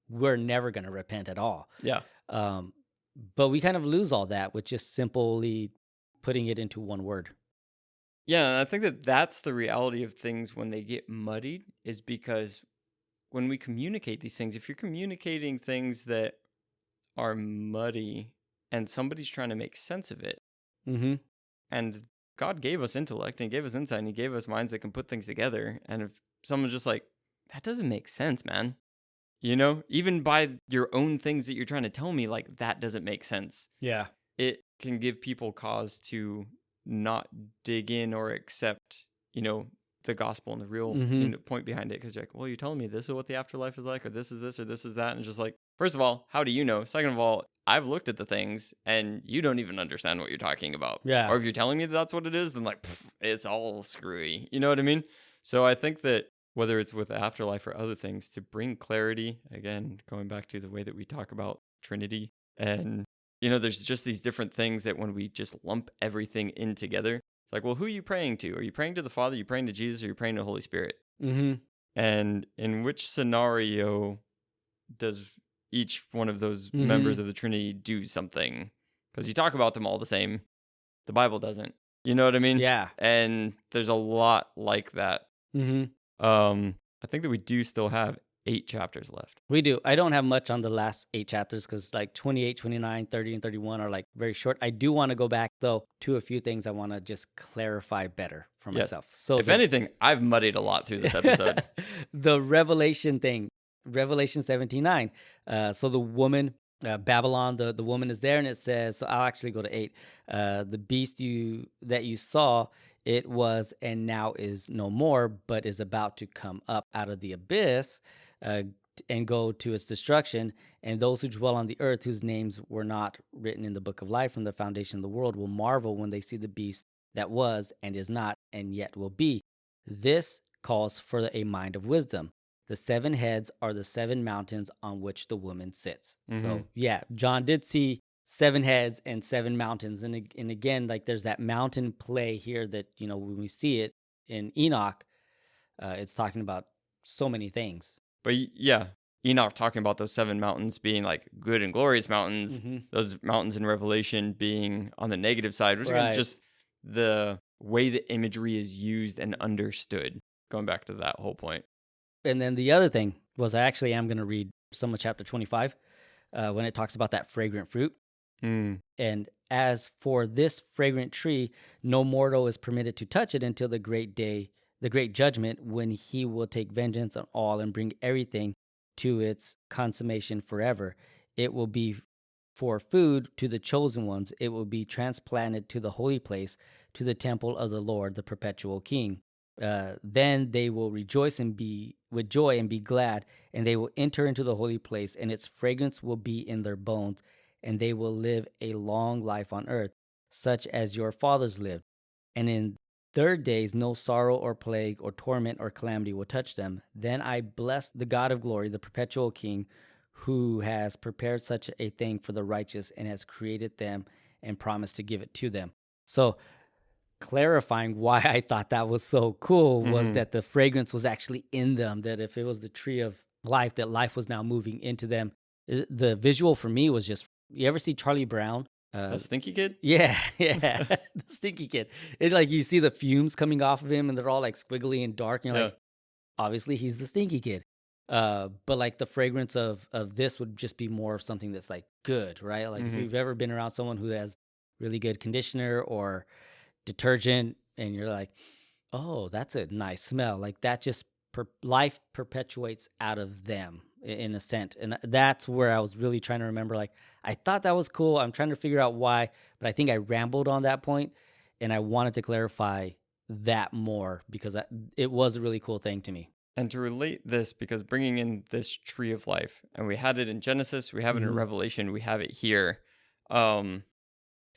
we're never going to repent at all. Yeah. But we kind of lose all that with just simply putting it into one word. Yeah, and I think that that's the reality of things when they get muddied, is because when we communicate these things, if you're communicating things that are muddy and somebody's trying to make sense of it, Mm-hmm. and God gave us intellect and he gave us insight and he gave us minds that can put things together, and if someone's just like, that doesn't make sense, man, even by your own things that you're trying to tell me, like, that doesn't make sense, Yeah. it can give people cause to not dig in or accept, the gospel and the real Mm-hmm. point behind it. Because you're like, well, you're telling me this is what the afterlife is like, or this is this, or this is that. And it's just like, first of all, how do you know? Second of all, I've looked at the things and you don't even understand what you're talking about. Yeah. Or if you're telling me that that's what it is, then like, it's all screwy. You know what I mean? So I think that whether it's with afterlife or other things, to bring clarity, again, going back to the way that we talk about Trinity, and there's just these different things that when we just lump everything in together, it's like, well, who are you praying to? Are you praying to the Father? Are you praying to Jesus? Or are you praying to the Holy Spirit? Mm-hmm. And in which scenario does each one of those members Mm-hmm. of the Trinity do something? Because you talk about them all the same. The Bible doesn't. You know what I mean? Yeah. And there's a lot like that. Mm-hmm. I think that we do still have 8 chapters left. We do. I don't have much on the last 8 chapters because like 28, 29, 30, and 31 are like very short. I do want to go back though to a few things I want to just clarify better for Yes. myself. So if anything, I've muddied a lot through this episode. The Revelation thing, Revelation 17:9. So the woman, Babylon, the woman is there, and it says, so I'll actually go to 8. The beast that you saw, it was and now is no more, but is about to come up out of the abyss and go to its destruction. And those who dwell on the earth, whose names were not written in the book of life from the foundation of the world, will marvel when they see the beast that was and is not and yet will be. This calls for a mind of wisdom. The 7 heads are the 7 mountains on which the woman sits. Mm-hmm. So yeah, John did see 7 heads and 7 mountains. And again, like there's that mountain play here that, when we see it in Enoch, it's talking about so many things. But yeah, Enoch talking about those 7 mountains being like good and glorious mountains, Mm-hmm. those mountains in Revelation being on the negative side, which Right. again, just the way that imagery is used and understood, going back to that whole point. And then the other thing was I actually am going to read some of chapter 25 when it talks about that fragrant fruit. And as for this fragrant tree, no mortal is permitted to touch it until the great day, the great judgment, when he will take vengeance on all and bring everything to its consummation forever. It will be for food to the chosen ones. It will be transplanted to the holy place, to the temple of the Lord, the perpetual King. Then they will rejoice and be with joy and be glad, and they will enter into the holy place, and its fragrance will be in their bones, and they will live a long life on earth, such as your fathers lived. And in their days no sorrow or plague or torment or calamity will touch them. Then I bless the God of glory, the perpetual King, who has prepared such a thing for the righteous and has created them and promised to give it to them. So clarifying why I thought that was so cool was that the fragrance was actually in them, that if it was the tree of life, that life was now moving into them. The visual for me was just, you ever see Charlie Brown? The stinky kid? Yeah, the stinky kid. It like you see the fumes coming off of him and they're all like squiggly and dark. And you're like, obviously he's the stinky kid. But like the fragrance of this would just be more of something that's like good, right? Like if you've ever been around someone who has really good conditioner or detergent and you're like, oh, that's a nice smell. Like that just life perpetuates out of them in a sense. And that's where I was really trying to remember, like, I thought that was cool. I'm trying to figure out why, but I think I rambled on that point and I wanted to clarify that more because it was a really cool thing to me. And to relate this, because bringing in this tree of life, and we had it in Genesis, we have it in Revelation, we have it here.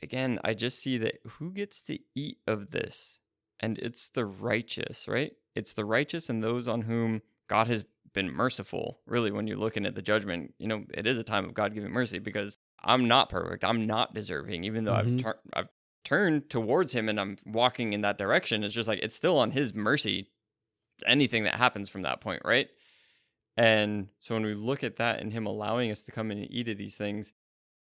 Again, I just see that who gets to eat of this? And it's the righteous, right? It's the righteous and those on whom God has been merciful. Really, when you're looking at the judgment, it is a time of God giving mercy because I'm not perfect. I'm not deserving, even though I've turned towards him and I'm walking in that direction. It's just like, it's still on his mercy, anything that happens from that point, right? And so when we look at that and him allowing us to come in and eat of these things,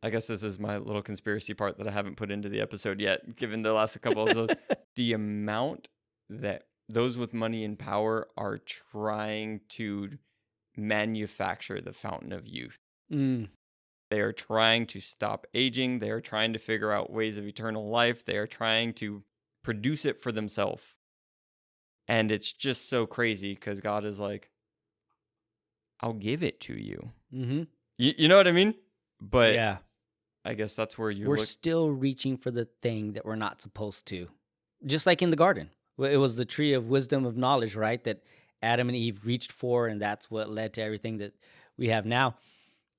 I guess this is my little conspiracy part that I haven't put into the episode yet, given the last couple of those. The amount that those with money and power are trying to manufacture the fountain of youth. Mm. They are trying to stop aging. They are trying to figure out ways of eternal life. They are trying to produce it for themselves. And it's just so crazy because God is like, I'll give it to you. Mm-hmm. You know what I mean? But yeah, I guess that's where we're still reaching for the thing that we're not supposed to. Just like in the garden. It was the tree of wisdom of knowledge, right? That Adam and Eve reached for, and that's what led to everything that we have now.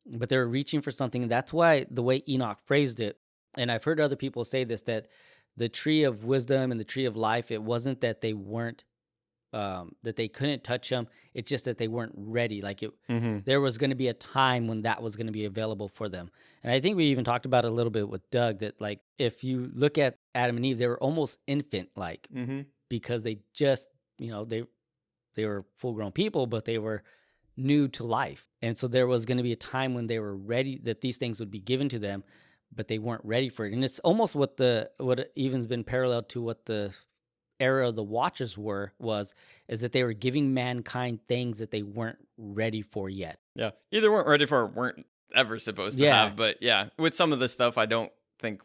But they were reaching for something. And that's why the way Enoch phrased it, and I've heard other people say this, that the tree of wisdom and the tree of life, it wasn't that they weren't, that they couldn't touch them. It's just that they weren't ready. Like there was going to be a time when that was going to be available for them. And I think we even talked about it a little bit with Doug, that like, if you look at Adam and Eve, they were almost infant-like because they just, they were full-grown people, but they were new to life. And so there was going to be a time when they were ready, that these things would be given to them, but they weren't ready for it. And it's almost what even's been parallel to what the era of the Watchers is that they were giving mankind things that they weren't ready for yet. Yeah. Either weren't ready for or weren't ever supposed to have. But yeah, with some of the stuff, I don't think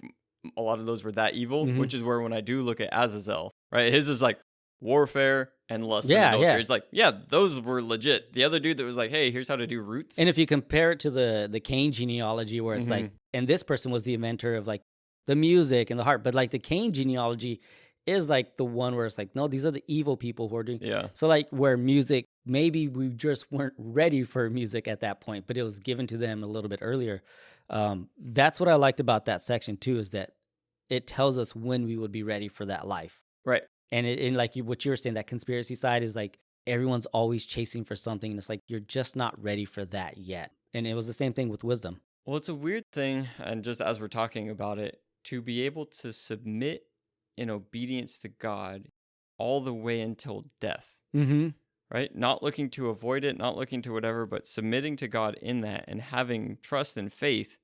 a lot of those were that evil, which is where when I do look at Azazel, right, his is like warfare and lust and adultery. Yeah. It's like, yeah, those were legit. The other dude that was like, hey, here's how to do roots. And if you compare it to the Cain genealogy, where it's like, and this person was the inventor of like the music and the harp, but like the Cain genealogy is like the one where it's like, no, these are the evil people who are doing. Yeah. So like where music, maybe we just weren't ready for music at that point, but it was given to them a little bit earlier. That's what I liked about that section too, is that it tells us when we would be ready for that life. Right. And like what you were saying, that conspiracy side is like everyone's always chasing for something, and it's like you're just not ready for that yet. And it was the same thing with wisdom. Well, it's a weird thing, and just as we're talking about it, to be able to submit in obedience to God all the way until death. Right? Not looking to avoid it, not looking to whatever, but submitting to God in that and having trust and faith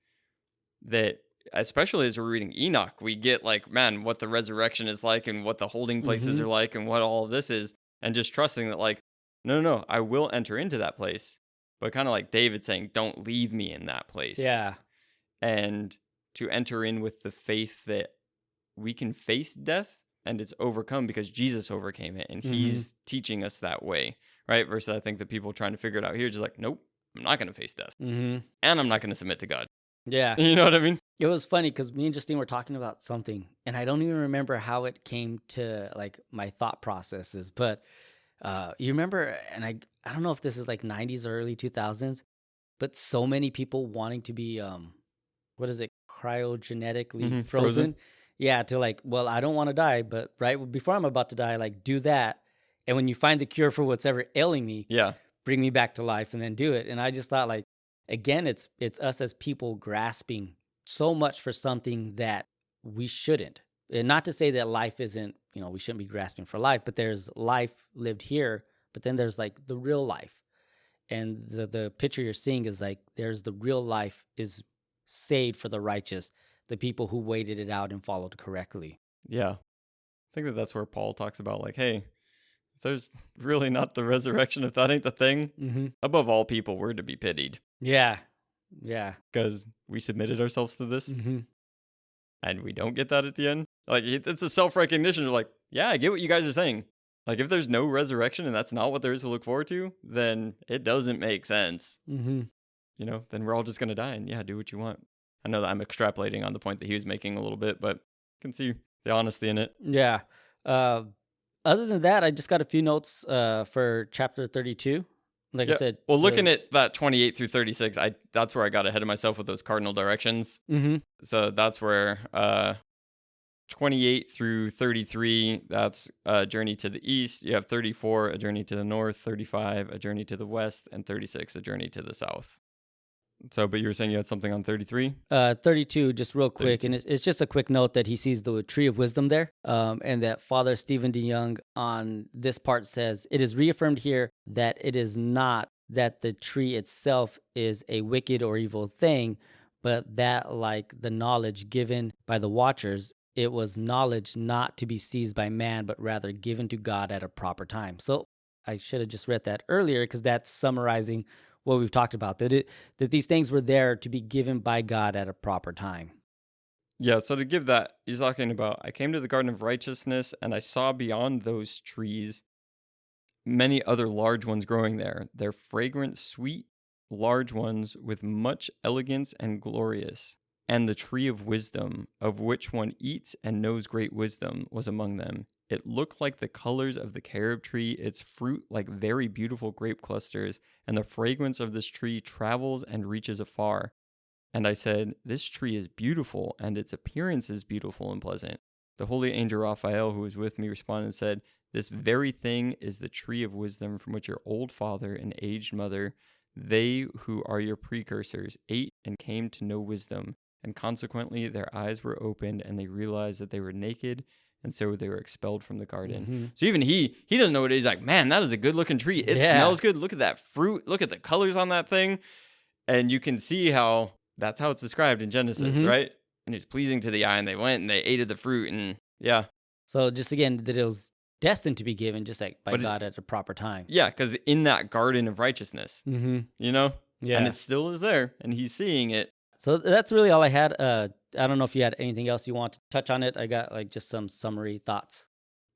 that, especially as we're reading Enoch, we get like, man, what the resurrection is like and what the holding places are like and what all of this is. And just trusting that like, no, I will enter into that place. But kind of like David saying, don't leave me in that place. Yeah. And to enter in with the faith that we can face death and it's overcome because Jesus overcame it. And he's teaching us that way, right? Versus I think that people trying to figure it out here just like, nope, I'm not going to face death. And I'm not going to submit to God. Yeah. You know what I mean? It was funny because me and Justine were talking about something, and I don't even remember how it came to like my thought processes, but you remember, and I don't know if this is like 90s or early 2000s, but so many people wanting to be, what is it, cryogenetically frozen? Yeah, to like, well, I don't want to die, but right before I'm about to die, like do that. And when you find the cure for what's ever ailing me, bring me back to life and then do it. And I just thought like, again, it's us as people grasping so much for something that we shouldn't. And not to say that life isn't, we shouldn't be grasping for life, but there's life lived here, but then there's like the real life. And the picture you're seeing is like, there's the real life is saved for the righteous, the people who waited it out and followed correctly. Yeah. I think that's where Paul talks about like, hey, there's really not the resurrection if that ain't the thing. Above all people, we're to be pitied. Yeah. Because we submitted ourselves to this. And we don't get that at the end. Like, it's a self-recognition of like, yeah, I get what you guys are saying. Like, if there's no resurrection and that's not what there is to look forward to, then it doesn't make sense. Then we're all just going to die and do what you want. I know that I'm extrapolating on the point that he was making a little bit, but I can see the honesty in it. Yeah. Other than that, I just got a few notes for chapter 32. Like I said. Well, looking at that 28 through 36, that's where I got ahead of myself with those cardinal directions. So that's where 28 through 33, that's a journey to the east. You have 34, a journey to the north, 35, a journey to the west, and 36, a journey to the south. So, but you were saying you had something on 33? 32, just real quick. 32. And it's just a quick note that he sees the tree of wisdom there. And that Father Stephen DeYoung on this part says, it is reaffirmed here that it is not that the tree itself is a wicked or evil thing, but that, like the knowledge given by the watchers, it was knowledge not to be seized by man, but rather given to God at a proper time. So I should have just read that earlier, because that's summarizing what we've talked about, that these things were there to be given by God at a proper time. Yeah, so to give that, he's talking about, I came to the garden of righteousness, and I saw beyond those trees many other large ones growing there. Their fragrant, sweet, large ones with much elegance and glorious. And the tree of wisdom, of which one eats and knows great wisdom, was among them. It looked like the colors of the carob tree, its fruit like very beautiful grape clusters, and the fragrance of this tree travels and reaches afar. And I said, this tree is beautiful, and its appearance is beautiful and pleasant. The holy angel Raphael, who was with me, responded and said, this very thing is the tree of wisdom from which your old father and aged mother, they who are your precursors, ate and came to know wisdom. And consequently, their eyes were opened, and they realized that they were naked, and so they were expelled from the garden. Mm-hmm. So even he doesn't know what it is. He's like, man, that is a good-looking tree. It smells good. Look at that fruit. Look at the colors on that thing. And you can see how that's how it's described in Genesis, right? And it's pleasing to the eye, and they went and they ate of the fruit, and yeah. So just again, that it was destined to be given just like by God at a proper time. Yeah, because in that garden of righteousness, you know? Yeah. And it still is there, and he's seeing it. So that's really all I had. I don't know if you had anything else you want to touch on it. I got like just some summary thoughts.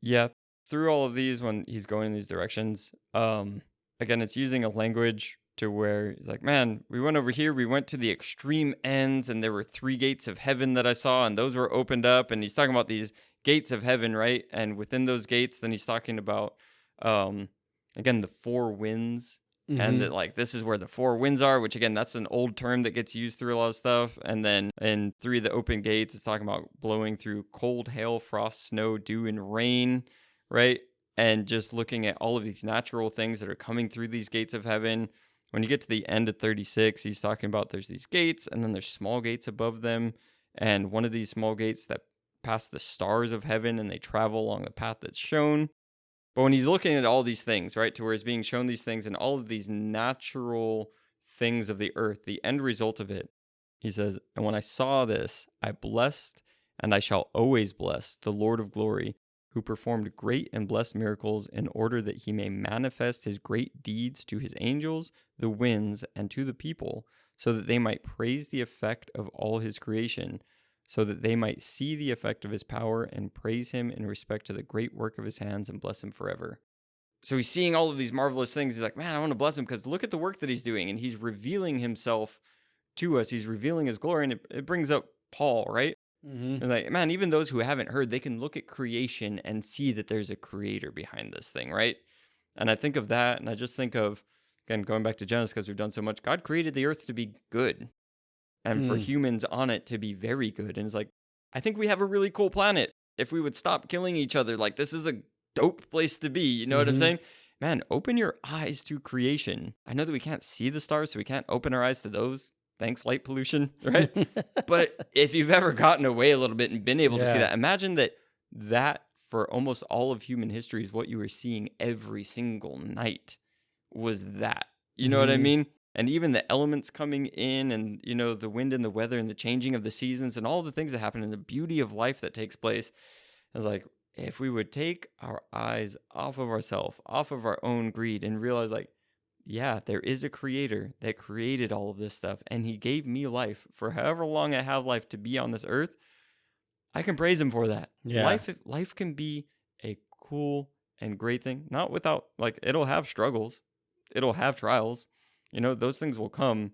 Yeah, through all of these, when he's going in these directions, again, it's using a language to where he's like, man, we went over here, we went to the extreme ends, and there were 3 gates of heaven that I saw, and those were opened up, and he's talking about these gates of heaven, right? And within those gates, then he's talking about, again, the 4 winds, and that, like, this is where the 4 winds are, which, again, that's an old term that gets used through a lot of stuff. And then in 3 of the open gates, it's talking about blowing through cold, hail, frost, snow, dew, and rain, right? And just looking at all of these natural things that are coming through these gates of heaven. When you get to the end of 36, he's talking about there's these gates, and then there's small gates above them, and one of these small gates that pass the stars of heaven, and they travel along the path that's shown. But when he's looking at all these things, right, to where he's being shown these things and all of these natural things of the earth, the end result of it, he says, and when I saw this, I blessed, and I shall always bless the Lord of glory, who performed great and blessed miracles in order that he may manifest his great deeds to his angels, the winds, and to the people, so that they might praise the effect of all his creation, so that they might see the effect of his power and praise him in respect to the great work of his hands and bless him forever. So he's seeing all of these marvelous things. He's like, man, I want to bless him because look at the work that he's doing. And he's revealing himself to us. He's revealing his glory. And it brings up Paul, right? It's like, man, even those who haven't heard, they can look at creation and see that there's a creator behind this thing, right? And I think of that, and I just think of, again, going back to Genesis because we've done so much, God created the earth to be good and for humans on it to be very good. And it's like, I think we have a really cool planet. If we would stop killing each other, like, this is a dope place to be. You know what I'm saying? Man, open your eyes to creation. I know that we can't see the stars, so we can't open our eyes to those. Thanks, light pollution, right? But if you've ever gotten away a little bit and been able to see that, imagine that for almost all of human history is what you were seeing every single night was that. You know what I mean? And even the elements coming in and, you know, the wind and the weather and the changing of the seasons and all the things that happen and the beauty of life that takes place. It's like, if we would take our eyes off of ourselves, off of our own greed and realize, like, yeah, there is a creator that created all of this stuff, and he gave me life for however long I have life to be on this earth. I can praise him for that. Yeah. Life can be a cool and great thing, not without, like, it'll have struggles, it'll have trials, you know, those things will come.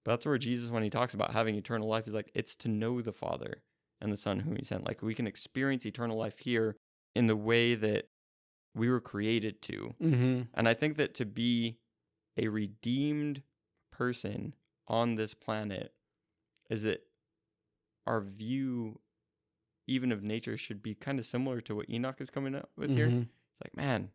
But that's where Jesus, when he talks about having eternal life, is like, it's to know the Father and the Son whom he sent. Like, we can experience eternal life here in the way that we were created to. And I think that to be a redeemed person on this planet is that our view even of nature should be kind of similar to what Enoch is coming up with here. It's like, man,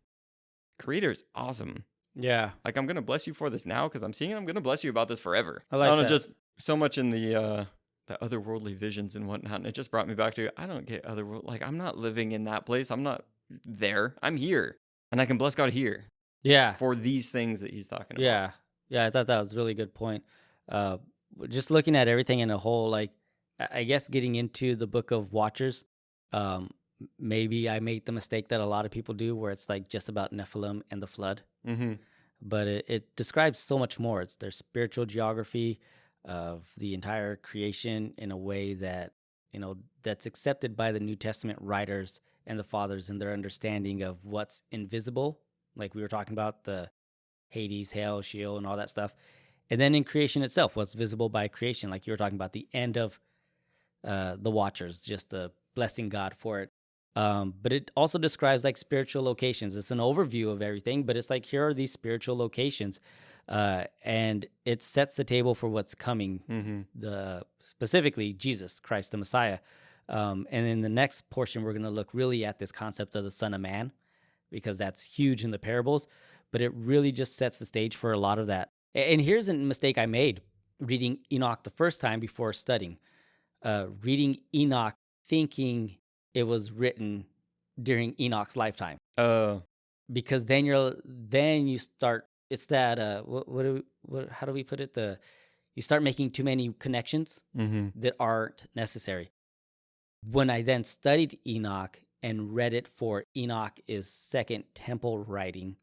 creator is awesome. Yeah. Like, I'm going to bless you for this now because I'm seeing it. I'm going to bless you about this forever. I like that. Just so much in the otherworldly visions and whatnot. And it just brought me back to, I don't get otherworld. Like, I'm not living in that place. I'm not there. I'm here. And I can bless God here. Yeah. For these things that he's talking about. Yeah. Yeah, I thought that was a really good point. just looking at everything in a whole, like, I guess getting into the book of Watchers, um, maybe I made the mistake that a lot of people do, where it's like just about Nephilim and the flood. Mm-hmm. But it describes so much more. It's their spiritual geography of the entire creation in a way that, that's accepted by the New Testament writers and the fathers in their understanding of what's invisible, like we were talking about, the Hades, hell, Sheol, and all that stuff. And then in creation itself, what's visible by creation, like you were talking about, the end of the Watchers, just the blessing God for it. But it also describes like spiritual locations. It's an overview of everything, but it's like, here are these spiritual locations, and it sets the table for what's coming. Mm-hmm. The specifically Jesus Christ, the Messiah. And in the next portion, we're going to look really at this concept of the Son of Man, because that's huge in the parables. But it really just sets the stage for a lot of that. And here's a mistake I made reading Enoch the first time before studying. Reading Enoch thinking it was written during Enoch's lifetime, because then you start, it's that how do we put it, you start making too many connections that aren't necessary. When I then studied Enoch and read it for Enoch is Second Temple writing,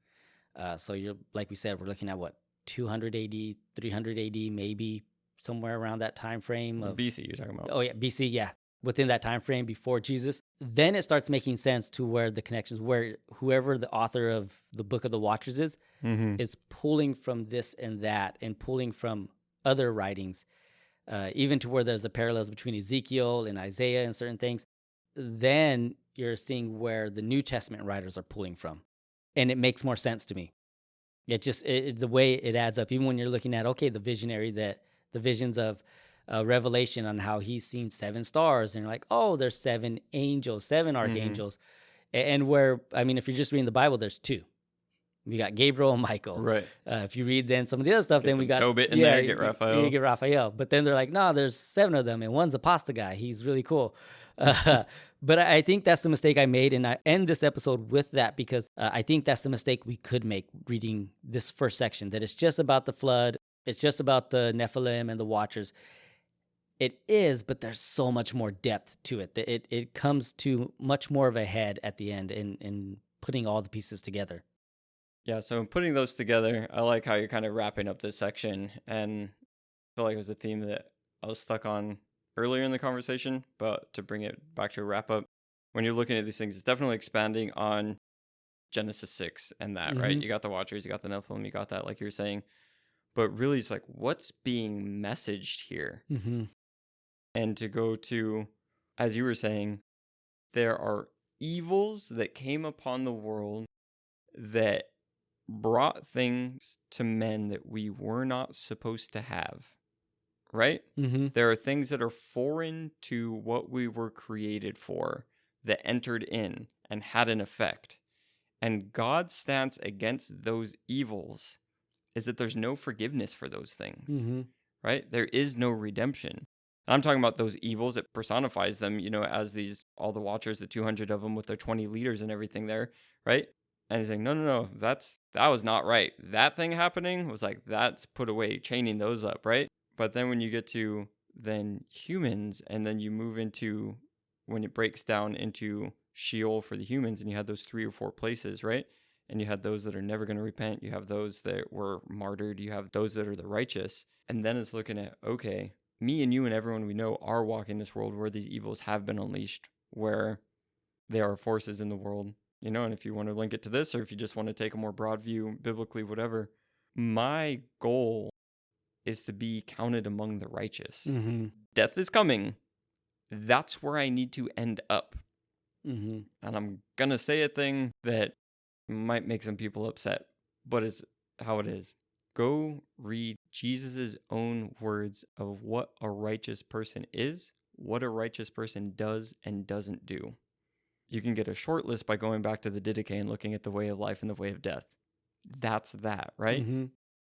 so you're, like we said, we're looking at what, 200 AD, 300 AD, maybe somewhere around that time frame of BC you're talking about. Oh yeah, BC, yeah. Within that time frame before Jesus. Then it starts making sense to where the connections, where whoever the author of the Book of the Watchers is pulling from this and that, and pulling from other writings, even to where there's the parallels between Ezekiel and Isaiah and certain things. Then you're seeing where the New Testament writers are pulling from. And it makes more sense to me. It just, the way it adds up, even when you're looking at, okay, the visions of Revelation on how he's seen 7 stars, and you're like, oh, there's 7 angels, 7 archangels. And where, I mean, if you're just reading the Bible, there's 2. We got Gabriel and Michael. Right. If you read then some of the other stuff, then we got Tobit in there, get Raphael. You get Raphael. But then they're like, no, there's 7 of them, and one's a pasta guy. He's really cool. But I think that's the mistake I made, and I end this episode with that, because I think that's the mistake we could make reading this first section, that it's just about the flood, it's just about the Nephilim and the Watchers. It is, but there's so much more depth to it. It comes to much more of a head at the end in putting all the pieces together. Yeah, so in putting those together, I like how you're kind of wrapping up this section, and I feel like it was a theme that I was stuck on earlier in the conversation, but to bring it back to a wrap up, when you're looking at these things, it's definitely expanding on Genesis 6 and that, right? You got the Watchers, you got the Nephilim, you got that, like you were saying, but really it's like, what's being messaged here? And to go to, as you were saying, there are evils that came upon the world that brought things to men that we were not supposed to have, right? There are things that are foreign to what we were created for that entered in and had an effect. And God's stance against those evils is that there's no forgiveness for those things, right? There is no redemption. And I'm talking about those evils that personifies them, as these, all the Watchers, the 200 of them with their 20 leaders and everything there, right? And he's saying, no, that was not right. That thing happening was like, that's put away, chaining those up, right? But then when you get to then humans, and then you move into, when it breaks down into Sheol for the humans, and you had those 3 or 4 places, right? And you had those that are never going to repent. You have those that were martyred. You have those that are the righteous. And then it's looking at, okay, me and you and everyone we know are walking this world where these evils have been unleashed, where there are forces in the world, and if you want to link it to this, or if you just want to take a more broad view, biblically, whatever, my goal is to be counted among the righteous. Death is coming. That's where I need to end up. And I'm going to say a thing that might make some people upset, but it's how it is. Go read Jesus' own words of what a righteous person is, what a righteous person does and doesn't do. You can get a short list by going back to the Didache and looking at the way of life and the way of death. That's that, right?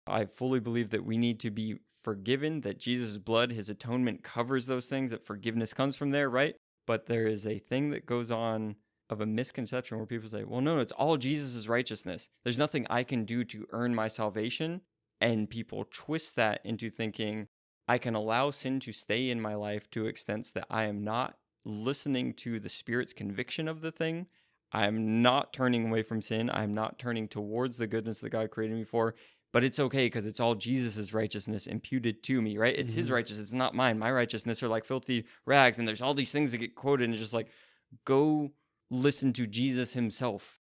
I fully believe that we need to be forgiven, that Jesus' blood, his atonement covers those things, that forgiveness comes from there, right? But there is a thing that goes on of a misconception where people say, well, no, it's all Jesus' righteousness. There's nothing I can do to earn my salvation. And people twist that into thinking I can allow sin to stay in my life to extents that I am not listening to the Spirit's conviction of the thing. I am not turning away from sin. I am not turning towards the goodness that God created me for. But it's okay because it's all Jesus' righteousness imputed to me, right? It's his righteousness. It's not mine. My righteousness are like filthy rags. And there's all these things that get quoted. And it's just like, go listen to Jesus himself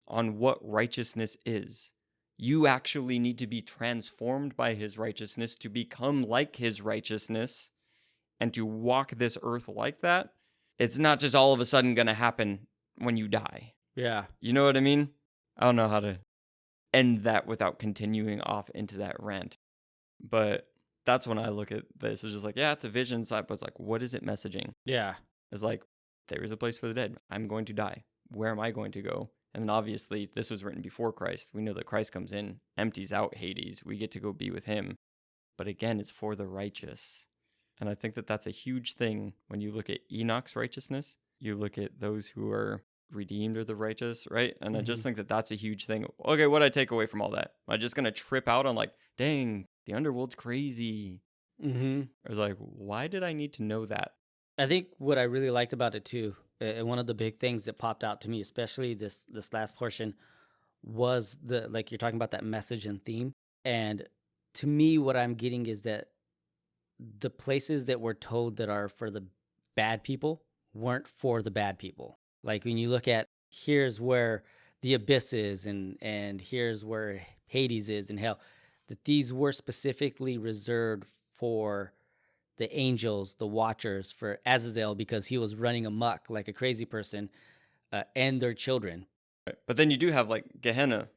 on what righteousness is. You actually need to be transformed by his righteousness to become like his righteousness and to walk this earth like that. It's not just all of a sudden going to happen when you die. Yeah. You know what I mean? I don't know how to end that without continuing off into that rant. But that's when I look at this. It's just like, yeah, it's a vision side, but it's like, what is it messaging? Yeah. It's like, there is a place for the dead. I'm going to die. Where am I going to go? And then obviously, this was written before Christ. We know that Christ comes in, empties out Hades. We get to go be with him. But again, it's for the righteous. And I think that that's a huge thing when you look at Enoch's righteousness. You look at those who are redeemed or the righteous, right? And I just think that that's a huge thing. Okay, what do I take away from all that? Am I just going to trip out on like, dang, the underworld's crazy? I was like, why did I need to know that? I think what I really liked about it too, and one of the big things that popped out to me, especially this last portion, was the, like you're talking about, that message and theme. And to me, what I'm getting is that the places that we're told that are for the bad people weren't for the bad people. Like when you look at, here's where the abyss is, and here's where Hades is, and hell, that these were specifically reserved for the angels, the watchers, for Azazel, because he was running amok like a crazy person, and their children. Right. But then you do have like Gehenna,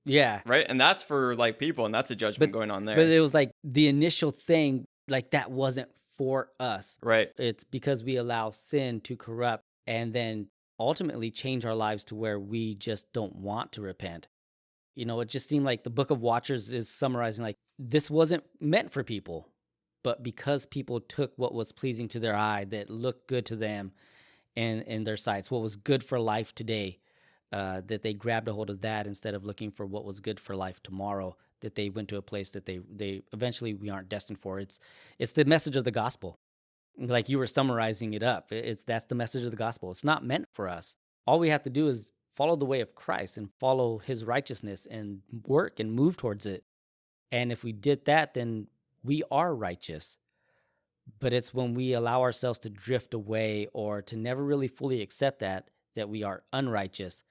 Yeah. right? And that's for like people, and that's a judgment going on there. But it was like the initial thing, like that wasn't for us. Right. It's because we allow sin to corrupt and then ultimately change our lives to where we just don't want to repent. You know, it just seemed like the Book of Watchers is summarizing like, this wasn't meant for people, but because people took what was pleasing to their eye, that looked good to them and in their sights, what was good for life today, that they grabbed a hold of that instead of looking for what was good for life tomorrow, that they went to a place that they eventually we aren't destined for. It's the message of the gospel. Like you were summarizing it up. That's the message of the gospel. It's not meant for us. All we have to do is follow the way of Christ and follow his righteousness and work and move towards it. And if we did that, then we are righteous. But it's when we allow ourselves to drift away or to never really fully accept that we are unrighteous.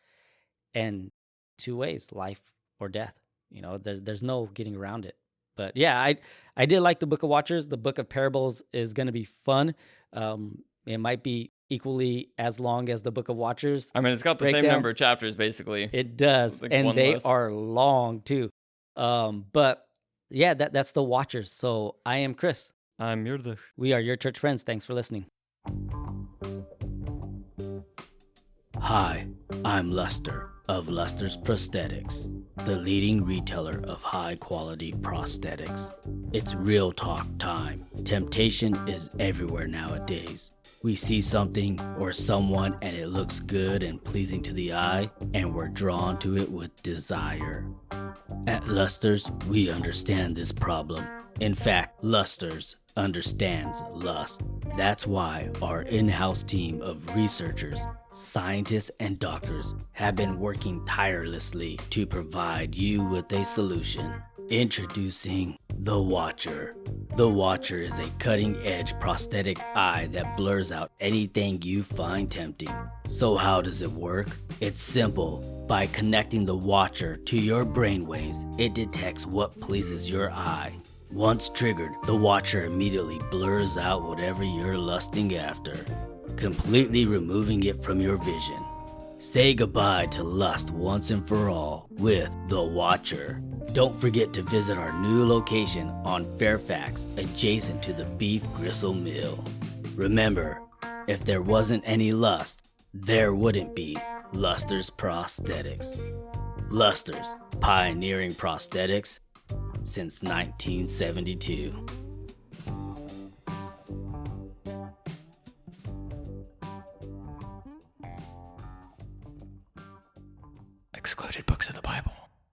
And two ways, life or death. You know, there's no getting around it. But yeah, I did like the Book of Watchers. The Book of Parables is going to be fun. It might be equally as long as the Book of Watchers. I mean, it's got the same number of chapters, basically. It does, like, and they are long too. But yeah, that's the Watchers. So I am Chris. I'm Yurdich. We are your church friends. Thanks for listening. Hi, I'm Luster of Luster's Prosthetics, the leading retailer of high-quality prosthetics. It's real talk time. Temptation is everywhere nowadays. We see something or someone and it looks good and pleasing to the eye, and we're drawn to it with desire. At Luster's, we understand this problem. In fact, Luster's understands lust. That's why our in-house team of researchers, scientists, and doctors have been working tirelessly to provide you with a solution. Introducing the Watcher. The Watcher is a cutting-edge prosthetic eye that blurs out anything you find tempting. So how does it work? It's simple. By connecting the Watcher to your brainwaves, it detects what pleases your eye. Once triggered, the Watcher immediately blurs out whatever you're lusting after, completely removing it from your vision. Say goodbye to lust once and for all with the Watcher. Don't forget to visit our new location on Fairfax, adjacent to the Beef Gristle Mill. Remember, if there wasn't any lust, there wouldn't be Luster's Prosthetics. Luster's, pioneering prosthetics since 1972. Excluded books of the Bible.